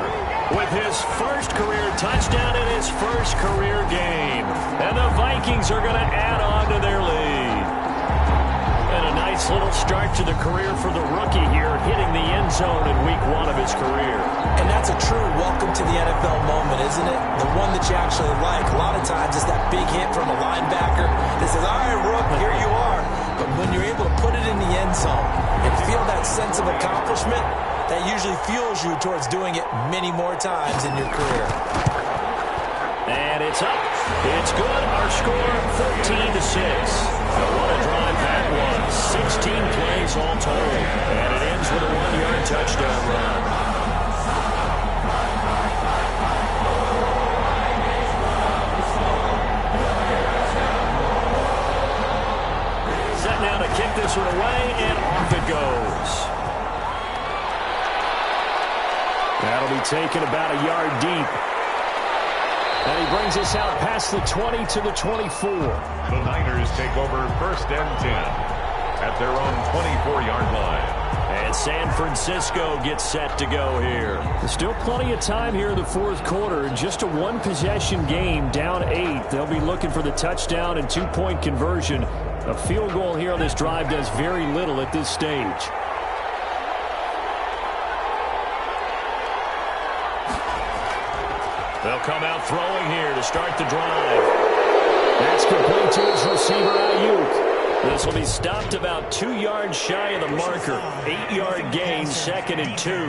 with his first career touchdown in his first career game. And the Vikings are going to add on to their lead. And a nice little start to the career for the rookie here, hitting the end zone in week 1 of his career. And that's a true welcome to the NFL moment, isn't it? The one that you actually like. A lot of times it's that big hit from a linebacker that says, all right, Rook, here you are. But when you're able to put it in the end zone and feel that sense of accomplishment, that usually fuels you towards doing it many more times in your career. And it's up. It's good. Our score, 14-6. What a drive that was. 16 plays all told. And it ends with a 1-yard touchdown run. Set now to kick this one away, and off it goes. That'll be taken about a yard deep. And he brings us out past the 20 to the 24. The Niners take over 1st and 10 at their own 24-yard line. And San Francisco gets set to go here. There's still plenty of time here in the 4th quarter. Just a 1-possession game, down 8. They'll be looking for the touchdown and 2-point conversion. A field goal here on this drive does very little at this stage. They'll come out throwing here to start the drive. That's complete to his receiver, Ayuk. This will be stopped about 2 yards shy of the marker. 8-yard gain, 2nd and 2.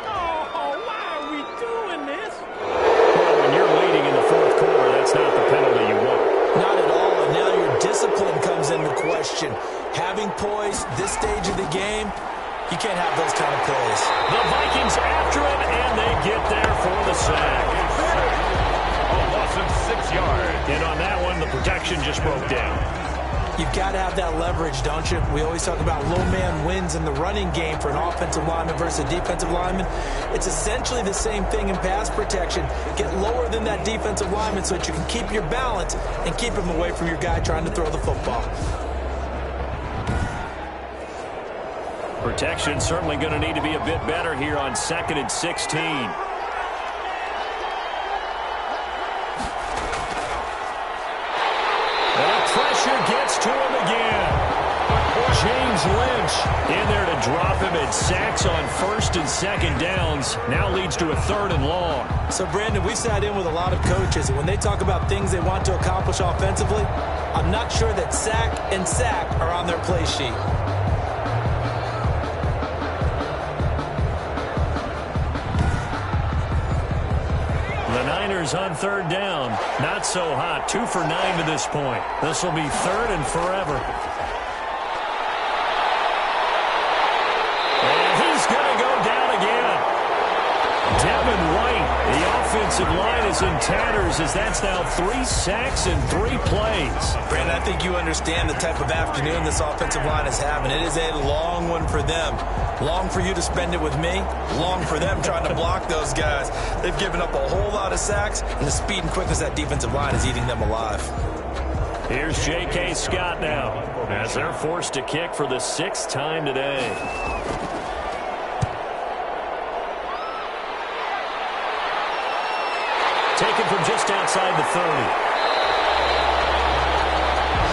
Why are we doing this? Well, when you're leading in the 4th quarter, that's not the penalty you want. Not at all, and now your discipline comes into question. Having poise this stage of the game, you can't have those kind of plays. The Vikings after him, and they get there for the sack. A loss of 6 yards. And on that one, the protection just broke down. You've got to have that leverage, don't you? We always talk about low man wins in the running game for an offensive lineman versus a defensive lineman. It's essentially the same thing in pass protection. Get lower than that defensive lineman so that you can keep your balance and keep him away from your guy trying to throw the football. Protection certainly going to need to be a bit better here on 2nd and 16. And the pressure gets to him again. James Lynch in there to drop him at sacks on 1st and 2nd downs. Now leads to a 3rd and long. So, Brandon, we sat in with a lot of coaches, and when they talk about things they want to accomplish offensively, I'm not sure that sack and sack are on their play sheet. The Niners on third down. Not so hot. 2 for 9 to this point. This will be third and forever. And he's going to go down again. Devin White, the offensive line is in tatters as that's now 3 sacks in 3 plays. Brandon, I think you understand the type of afternoon this offensive line is having. It is a long one for them. Long for you to spend it with me. Long for them trying to block those guys. They've given up a whole lot of sacks, and the speed and quickness of that defensive line is eating them alive. Here's J.K. Scott now as they're forced to kick for the 6th time today. Taken from just outside the 30.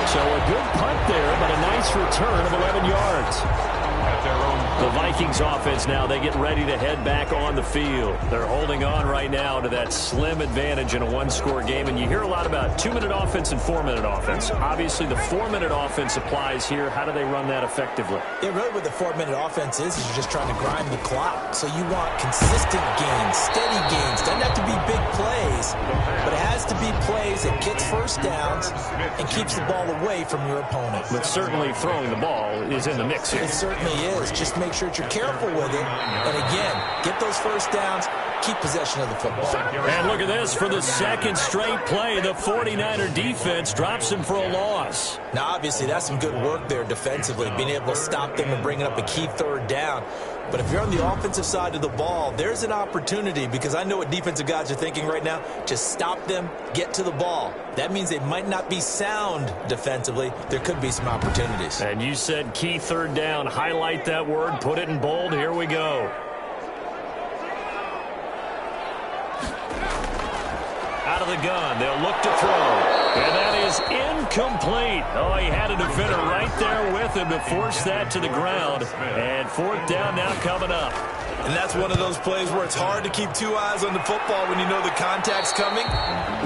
So a good punt there, but a nice return of 11 yards. The Vikings offense now, they get ready to head back on the field. They're holding on right now to that slim advantage in a one-score game. And you hear a lot about 2-minute offense and 4-minute offense. Obviously, the 4-minute offense applies here. How do they run that effectively? Yeah, really what the 4-minute offense is you're just trying to grind the clock. So you want consistent gains, steady gains. Doesn't have to be big plays, but it has to be plays that gets first downs and keeps the ball away from your opponent. But certainly throwing the ball is in the mix here. It certainly is. Just make sure that you're careful with it. And again, get those first downs, keep possession of the football. And look at this. For the 2nd straight play, the 49er defense drops him for a loss. Now, obviously, that's some good work there defensively, being able to stop them and bringing up a key 3rd down. But if you're on the offensive side of the ball, there's an opportunity, because I know what defensive guys are thinking right now. Just stop them, get to the ball. That means they might not be sound defensively. There could be some opportunities. And you said key 3rd down. Highlight that word. Put it in bold. Here we go. Out of the gun. They'll look to throw. And that is incomplete. Oh, he had a defender right there with him to force that to the ground. And 4th down now coming up. And that's one of those plays where it's hard to keep 2 eyes on the football when you know the contact's coming,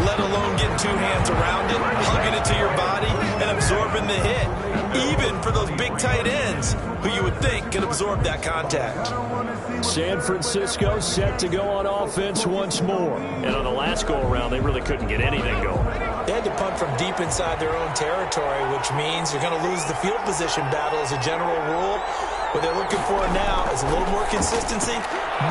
let alone getting 2 hands around it, hugging it to your body, and absorbing the hit. Even for those big tight ends who you would think could absorb that contact. San Francisco set to go on offense once more. And on the last go-around, they really couldn't get anything going. They had to punt from deep inside their own territory, which means you're going to lose the field position battle as a general rule. What they're looking for now is a little more consistency,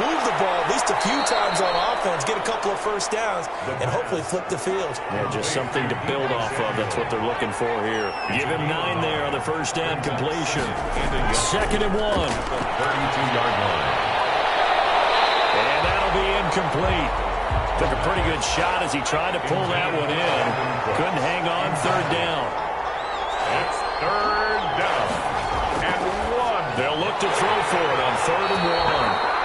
move the ball at least a few times on offense, get a couple of first downs, and hopefully flip the field. Yeah, just something to build off of. That's what they're looking for here. Give him 9 there on the first down completion. 2nd and 1. 32-yard line. And that'll be incomplete. Took a pretty good shot as he tried to pull that one in. Couldn't hang on 3rd down. It's 3rd down. And 1. They'll look to throw for it on 3rd and 1.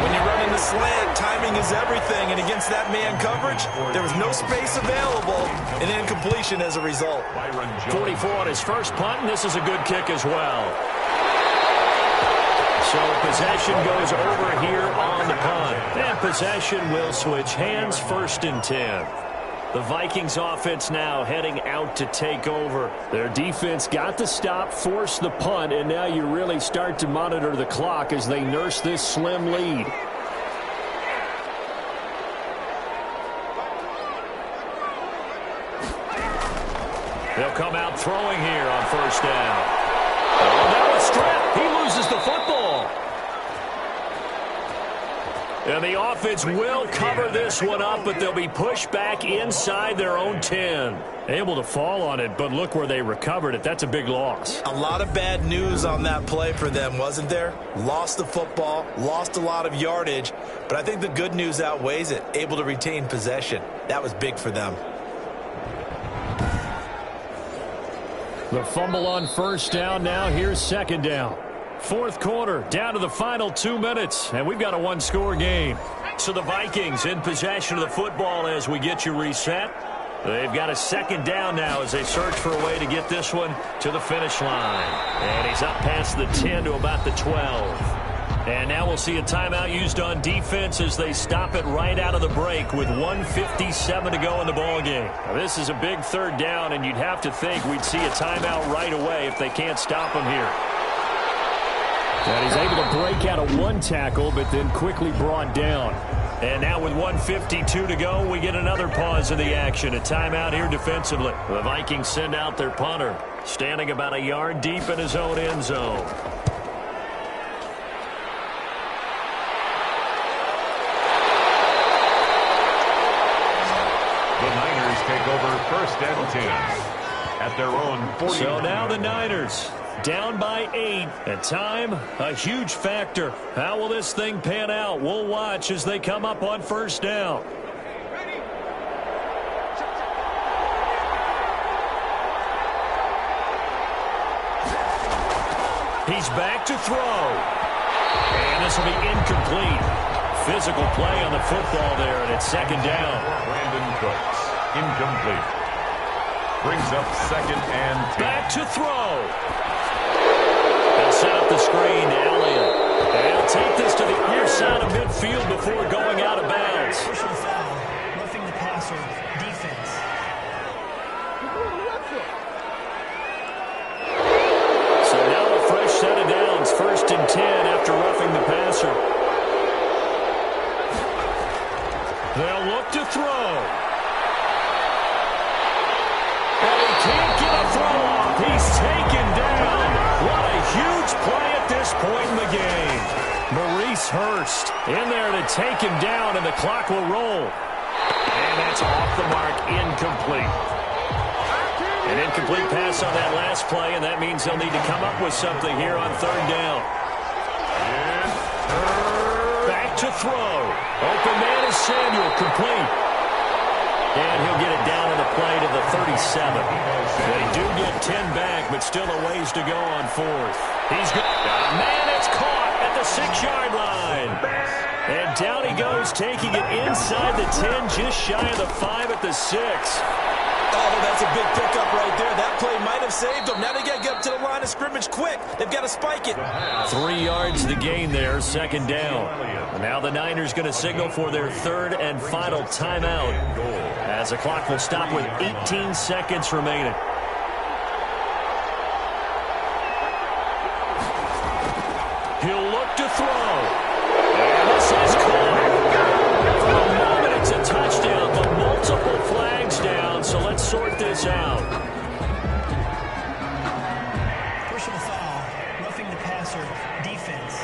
When you're running the slant, timing is everything. And against that man coverage, there was no space available, and incompletion as a result. 44 on his first punt, and this is a good kick as well. So possession goes over here on the punt. And possession will switch hands, 1st and 10. The Vikings offense now heading out to take over. Their defense got the stop, forced the punt, and now you really start to monitor the clock as they nurse this slim lead. They'll come out throwing here on 1st down. Oh, now a strap. He loses the football. And the offense will cover this one up, but they'll be pushed back inside their own 10. Able to fall on it, but look where they recovered it. That's a big loss. A lot of bad news on that play for them, wasn't there? Lost the football, lost a lot of yardage, but I think the good news outweighs it. Able to retain possession. That was big for them. The fumble on 1st down. Now here's 2nd down. 4th quarter, down to the final 2 minutes, and we've got a one-score game. So the Vikings in possession of the football as we get you reset. They've got a 2nd down now as they search for a way to get this one to the finish line. And he's up past the 10 to about the 12. And now we'll see a timeout used on defense as they stop it right out of the break with 1:57 to go in the ballgame. Now, this is a big 3rd down, and you'd have to think we'd see a timeout right away if they can't stop him here. And he's able to break out of 1 tackle, but then quickly brought down. And now with 1:52 to go, we get another pause in the action. A timeout here defensively. The Vikings send out their punter, standing about a yard deep in his own end zone. The Niners take over 1st and 10 at their own 40. So now the Niners down by 8. At time, a huge factor. How will this thing pan out? We'll watch as they come up on 1st down. He's back to throw. And this will be incomplete. Physical play on the football there, and it's 2nd down. Brandon Cooks, incomplete. Brings up 2nd and 10. Back to throw. They'll set up the screen to Elliott. And he'll take this to the other side of midfield before going out of bounds. Personal foul, roughing the passer, defense. So now a fresh set of downs, 1st and 10 after roughing the passer. They'll look to throw. And he can't get a throw off. He's taken down. What a huge play at this point in the game. Maurice Hurst in there to take him down, and the clock will roll. And that's off the mark, incomplete. An incomplete pass on that last play, and that means they'll need to come up with something here on 3rd down. Back to throw. Open man is Samuel, complete. And he'll get it down on the play to the 37. They do get 10 back, but still a ways to go on 4th. He's good. Man, it's caught at the 6-yard line. And down he goes, taking it inside the 10, just shy of the 5 at the 6. Oh, that's a big pickup right there. That play might have saved them. Now they got to get up to the line of scrimmage quick. They've got to spike it. 3 yards the gain there, 2nd down. And now the Niners going to signal for their 3rd and final timeout, as the clock will stop with 18 seconds remaining. He'll look to throw. And this is caught. For the moment, it's a touchdown, but multiple flags down, so let's sort this out. Personal foul, roughing the passer, defense.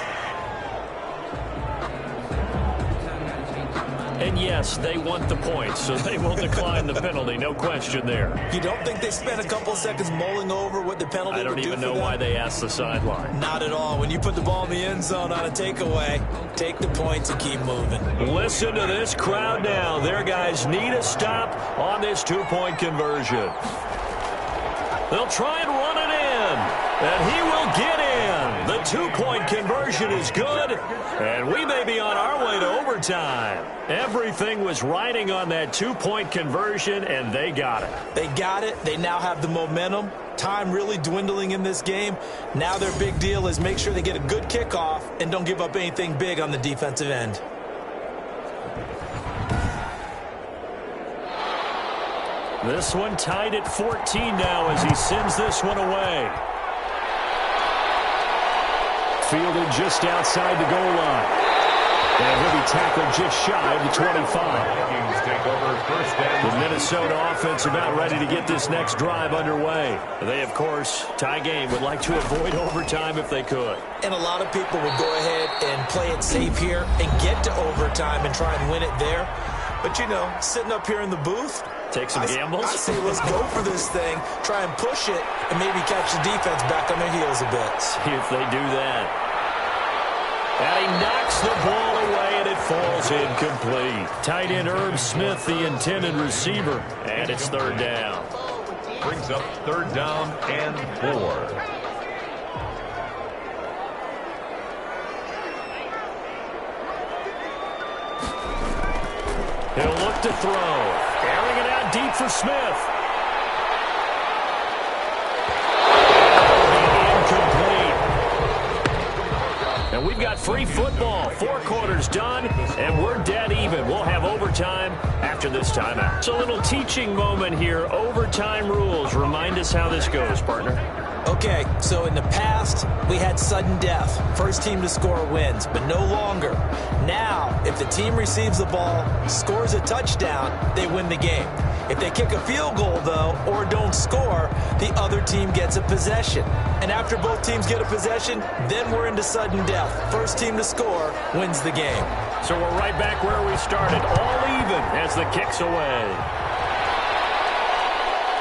And yes, they want the points, so they will decline the penalty, no question there. You don't think they spent a couple seconds mulling over what the penalty would do for them? I don't even know why they asked the sideline. Not at all. When you put the ball in the end zone on a takeaway, take the points and keep moving. Listen to this crowd now. Their guys need a stop on this 2-point conversion. They'll try and run it in, and he will get in. The 2-point conversion is good, and we may be on our way to overtime. Everything was riding on that 2-point conversion, and they got it. They got it. They now have the momentum. Time really dwindling in this game. Now their big deal is make sure they get a good kickoff and don't give up anything big on the defensive end. This one tied at 14 now as he sends this one away. Fielded just outside the goal line. And he'll be tackled just shy of the 25. Vikings take over 1st and The Minnesota offense about ready to get this next drive underway. They, of course, tie game, would like to avoid overtime if they could. And a lot of people would go ahead and play it safe here and get to overtime and try and win it there. But, you know, sitting up here in the booth, Take some gambles? I say let's go for this thing, try and push it, and maybe catch the defense back on their heels a bit. See if they do that. And he knocks the ball away, and it falls incomplete. Tight end Herb Smith, the intended receiver, and it's 3rd down. brings up 3rd down and 4. He'll look to throw. Airing it out deep for Smith. Incomplete. And we've got free football. 4 quarters done, and we're dead even. We'll have overtime after this timeout. So a little teaching moment here. Overtime rules. Remind us how this goes, partner. Okay, so in the past, we had sudden death. First team to score wins, but no longer. Now, if the team receives the ball, scores a touchdown, they win the game. If they kick a field goal, though, or don't score, the other team gets a possession. And after both teams get a possession, then we're into sudden death. First team to score wins the game. So we're right back where we started, all even as the kick's away.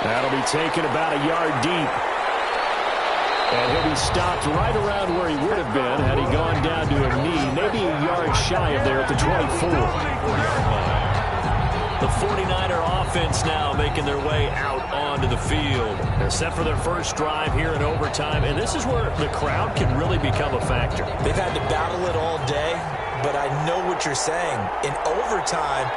That'll be taken about a yard deep. And he'll be stopped right around where he would have been had he gone down to a knee, maybe a yard shy of there at the 24. The 49er offense now making their way out onto the field. They're set for their first drive here in overtime, and this is where the crowd can really become a factor. They've had to battle it all day, but I know what you're saying. In overtime,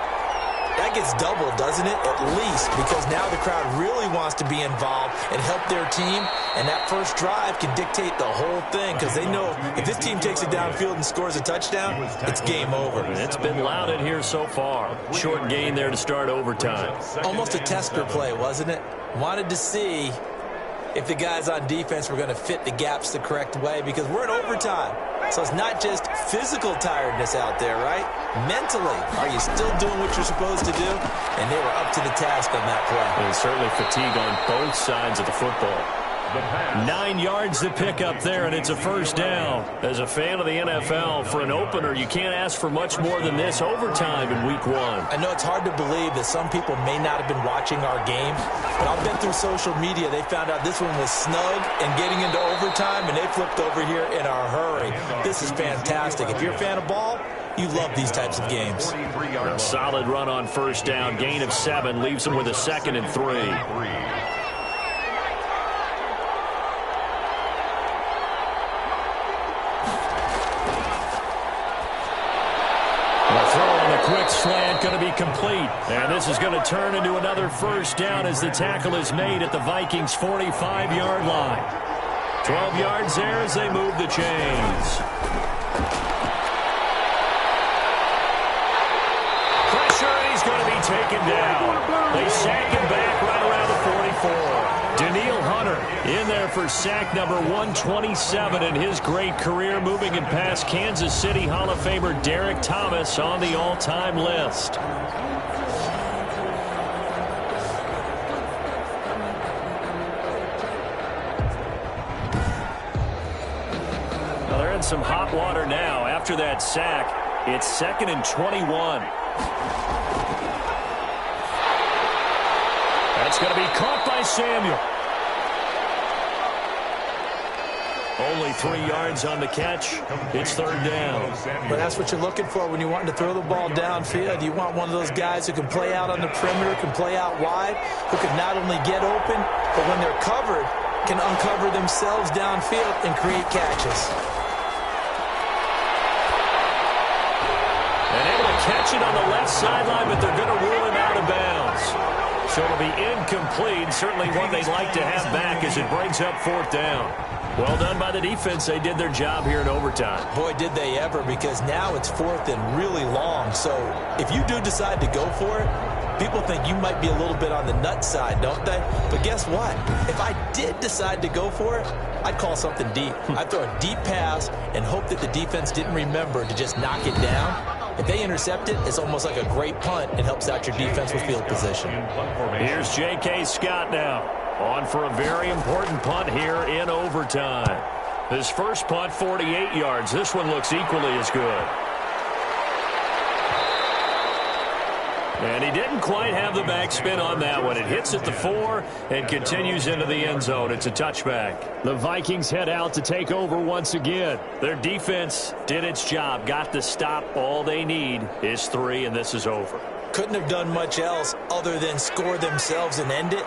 that gets doubled, doesn't it? At least, because now the crowd really wants to be involved and help their team, and that first drive can dictate the whole thing because they know if this team takes it downfield and scores a touchdown, it's game over. It's been loud in here so far. Short gain there to start overtime. Almost a tester play, wasn't it? Wanted to see if the guys on defense were going to fit the gaps the correct way because we're in overtime. So it's not just physical tiredness out there, right? Mentally, are you still doing what you're supposed to do? And they were up to the task on that play. And certainly fatigue on both sides of the football. 9 yards to pick up there, and it's a first down. As a fan of the NFL, for an opener, you can't ask for much more than this overtime in week 1. I know it's hard to believe that some people may not have been watching our game, but I'll bet through social media they found out this one was snug and getting into overtime, and they flipped over here in a hurry. This is fantastic. If you're a fan of ball, you love these types of games. A solid run on first down. Gain of 7 leaves them with a 2nd and 3. Quick slant going to be complete. And this is going to turn into another first down as the tackle is made at the Vikings' 45-yard line. 12 yards there as they move the chains. Pressure, and he's going to be taken down. They sack him back right around the 44. Daniil Hunter in there for sack number 127 in his great career, moving it past Kansas City Hall of Famer Derek Thomas on the all-time list. Well, they're in some hot water now. After that sack, it's 2nd and 21. That's going to be caught by Samuel. Only 3 yards on the catch. It's 3rd down. But that's what you're looking for when you're wanting to throw the ball downfield. You want one of those guys who can play out on the perimeter, can play out wide, who can not only get open, but when they're covered, can uncover themselves downfield and create catches. And able to catch it on the left sideline, but they're going to rule him out of bounds. So it'll be incomplete. Certainly one they'd like to have back as it brings up 4th down. Well done by the defense. They did their job here in overtime. Boy, did they ever, because now it's 4th and really long. So if you do decide to go for it, people think you might be a little bit on the nut side, don't they? But guess what? If I did decide to go for it, I'd call something deep. I'd throw a deep pass and hope that the defense didn't remember to just knock it down. If they intercept it, it's almost like a great punt. It helps out your defense with field position. Here's J.K. Scott now, on for a very important punt here in overtime. His first punt, 48 yards. This one looks equally as good. And he didn't quite have the backspin on that one. It hits at the 4 and continues into the end zone. It's a touchback. The Vikings head out to take over once again. Their defense did its job, got the stop. All they need is 3, and this is over. Couldn't have done much else other than score themselves and end it.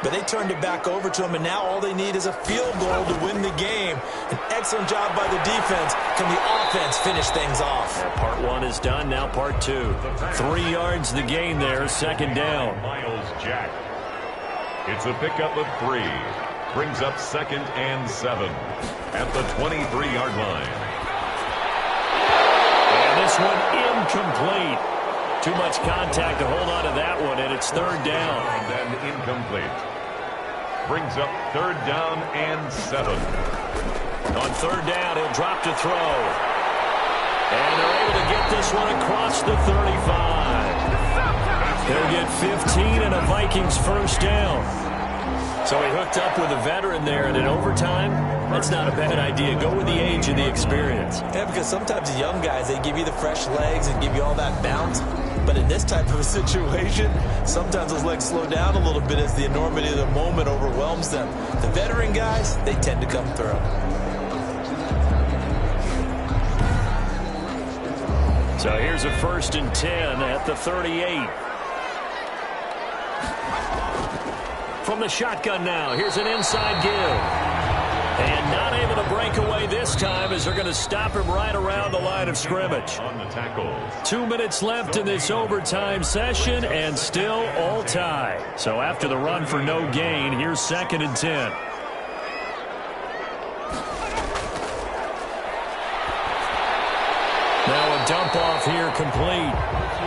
But they turned it back over to them, and now all they need is a field goal to win the game. An excellent job by the defense. Can the offense finish things off? Yeah, part 1 is done. Now part 2. 3 yards the gain there. 2nd down. Miles Jack. It's a pickup of 3. Brings up 2nd and 7 at the 23-yard line. And this one incomplete. Too much contact to hold on to that one, and it's 3rd down. And incomplete. Brings up 3rd down and 7. On 3rd down, he'll drop to throw. And they're able to get this one across the 35. They'll get 15 and a Vikings first down. So he hooked up with a veteran there, and in overtime, that's not a bad idea. Go with the age and the experience. Yeah, because sometimes the young guys, they give you the fresh legs and give you all that bounce. But in this type of a situation, sometimes those legs slow down a little bit as the enormity of the moment overwhelms them. The veteran guys, they tend to come through. So here's a 1st and 10 at the 38. From the shotgun now, here's an inside give. And not able to break away this time as they're going to stop him right around the line of scrimmage. On the tackle. 2 minutes left in this overtime session and still all tie. So after the run for no gain, here's 2nd and 10. Now a dump off here complete.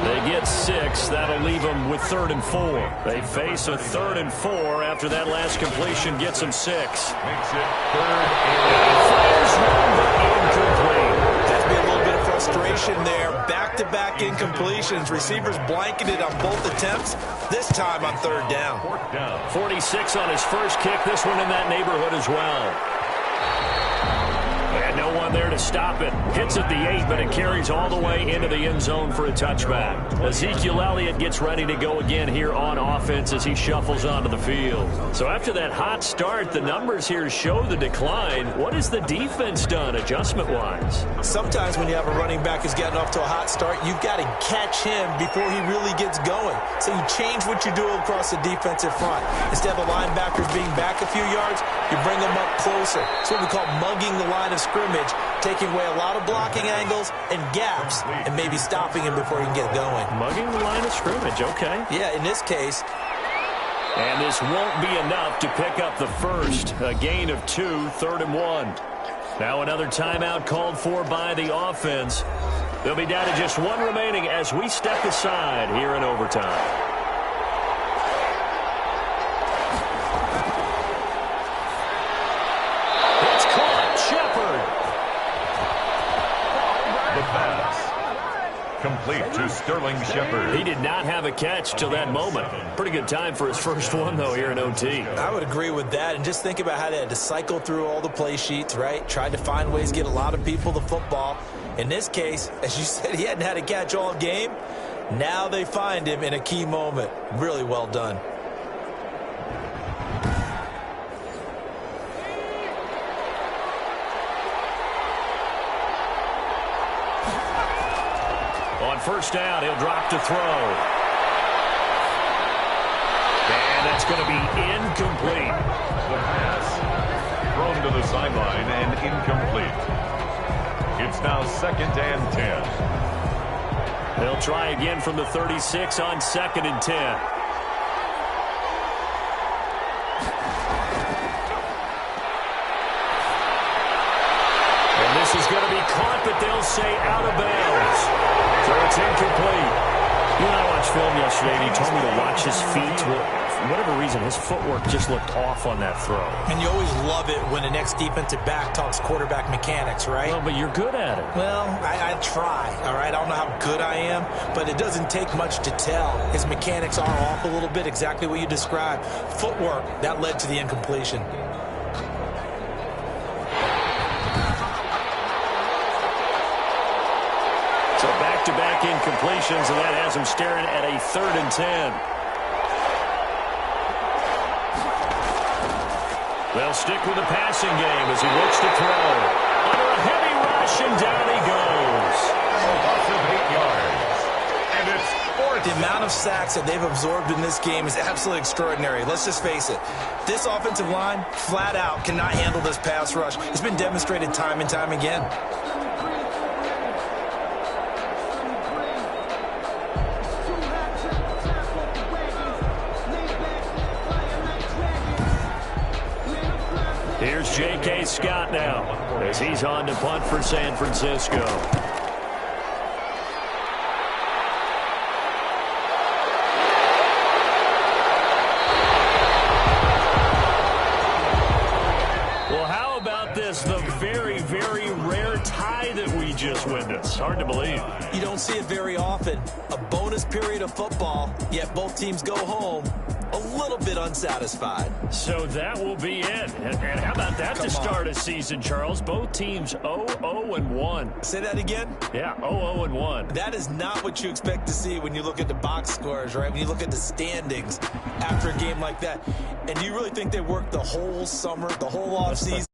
They get 6. That'll leave them with 3rd and 4. They face a 3rd and 4 after that last completion gets them 6. Makes it 3rd and Fires one, but incomplete. Has to be a little bit of frustration there. Back-to-back incompletions. Receivers blanketed on both attempts. This time on 3rd down. 4th down. 46 on his first kick. This one in that neighborhood as well. And no one there to stop it. Hits at the 8, but it carries all the way into the end zone for a touchback. Ezekiel Elliott gets ready to go again here on offense as he shuffles onto the field. So after that hot start, the numbers here show the decline. What has the defense done adjustment-wise? Sometimes when you have a running back who's getting off to a hot start, you've got to catch him before he really gets going. So you change what you do across the defensive front. Instead of the linebackers being back a few yards, you bring them up closer. It's what we call mugging the line of scrimmage, taking away a lot of blocking angles and gaps and maybe stopping him before he can get going. Mugging the line of scrimmage, okay. Yeah, in this case. And this won't be enough to pick up the first. A gain of 2, 3rd and 1. Now another timeout called for by the offense. They'll be down to just 1 remaining as we step aside here in overtime. Complete to Sterling Shepard. He did not have a catch till that moment. Pretty good time for his first one, though, here in OT. I would agree with that. And just think about how they had to cycle through all the play sheets, right? Tried to find ways to get a lot of people the football. In this case, as you said, he hadn't had a catch all game. Now they find him in a key moment. Really well done. On 1st down, he'll drop to throw. And that's going to be incomplete. The pass thrown to the sideline and incomplete. It's now 2nd and 10. They'll try again from the 36 on 2nd and 10. And this is going to be caught, but they'll say out of bounds. So it's incomplete. You and I watched film yesterday, and he told me to watch his feet. For whatever reason, his footwork just looked off on that throw. And you always love it when the next defensive back talks quarterback mechanics, right? Well, but you're good at it. Well, I try, all right? I don't know how good I am, but it doesn't take much to tell. His mechanics are off a little bit, exactly what you described. Footwork, that led to the incompletion. So back-to-back incompletions, and that has him staring at a 3rd and 10. They'll stick with the passing game as he looks to throw. Under a heavy rush, and down he goes. A loss of 8 yards. And it's 4th. The amount of sacks that they've absorbed in this game is absolutely extraordinary. Let's just face it. This offensive line, flat out, cannot handle this pass rush. It's been demonstrated time and time again. Here's J.K. Scott now as he's on to punt for San Francisco. It's hard to believe. You don't see it very often. A bonus period of football, yet both teams go home a little bit unsatisfied. So that will be it. And how about that to start a season, Charles? Both teams 0-0-1. Say that again? Yeah, 0-0-1. That is not what you expect to see when you look at the box scores, right? When you look at the standings after a game like that. And do you really think they worked the whole summer, the whole offseason?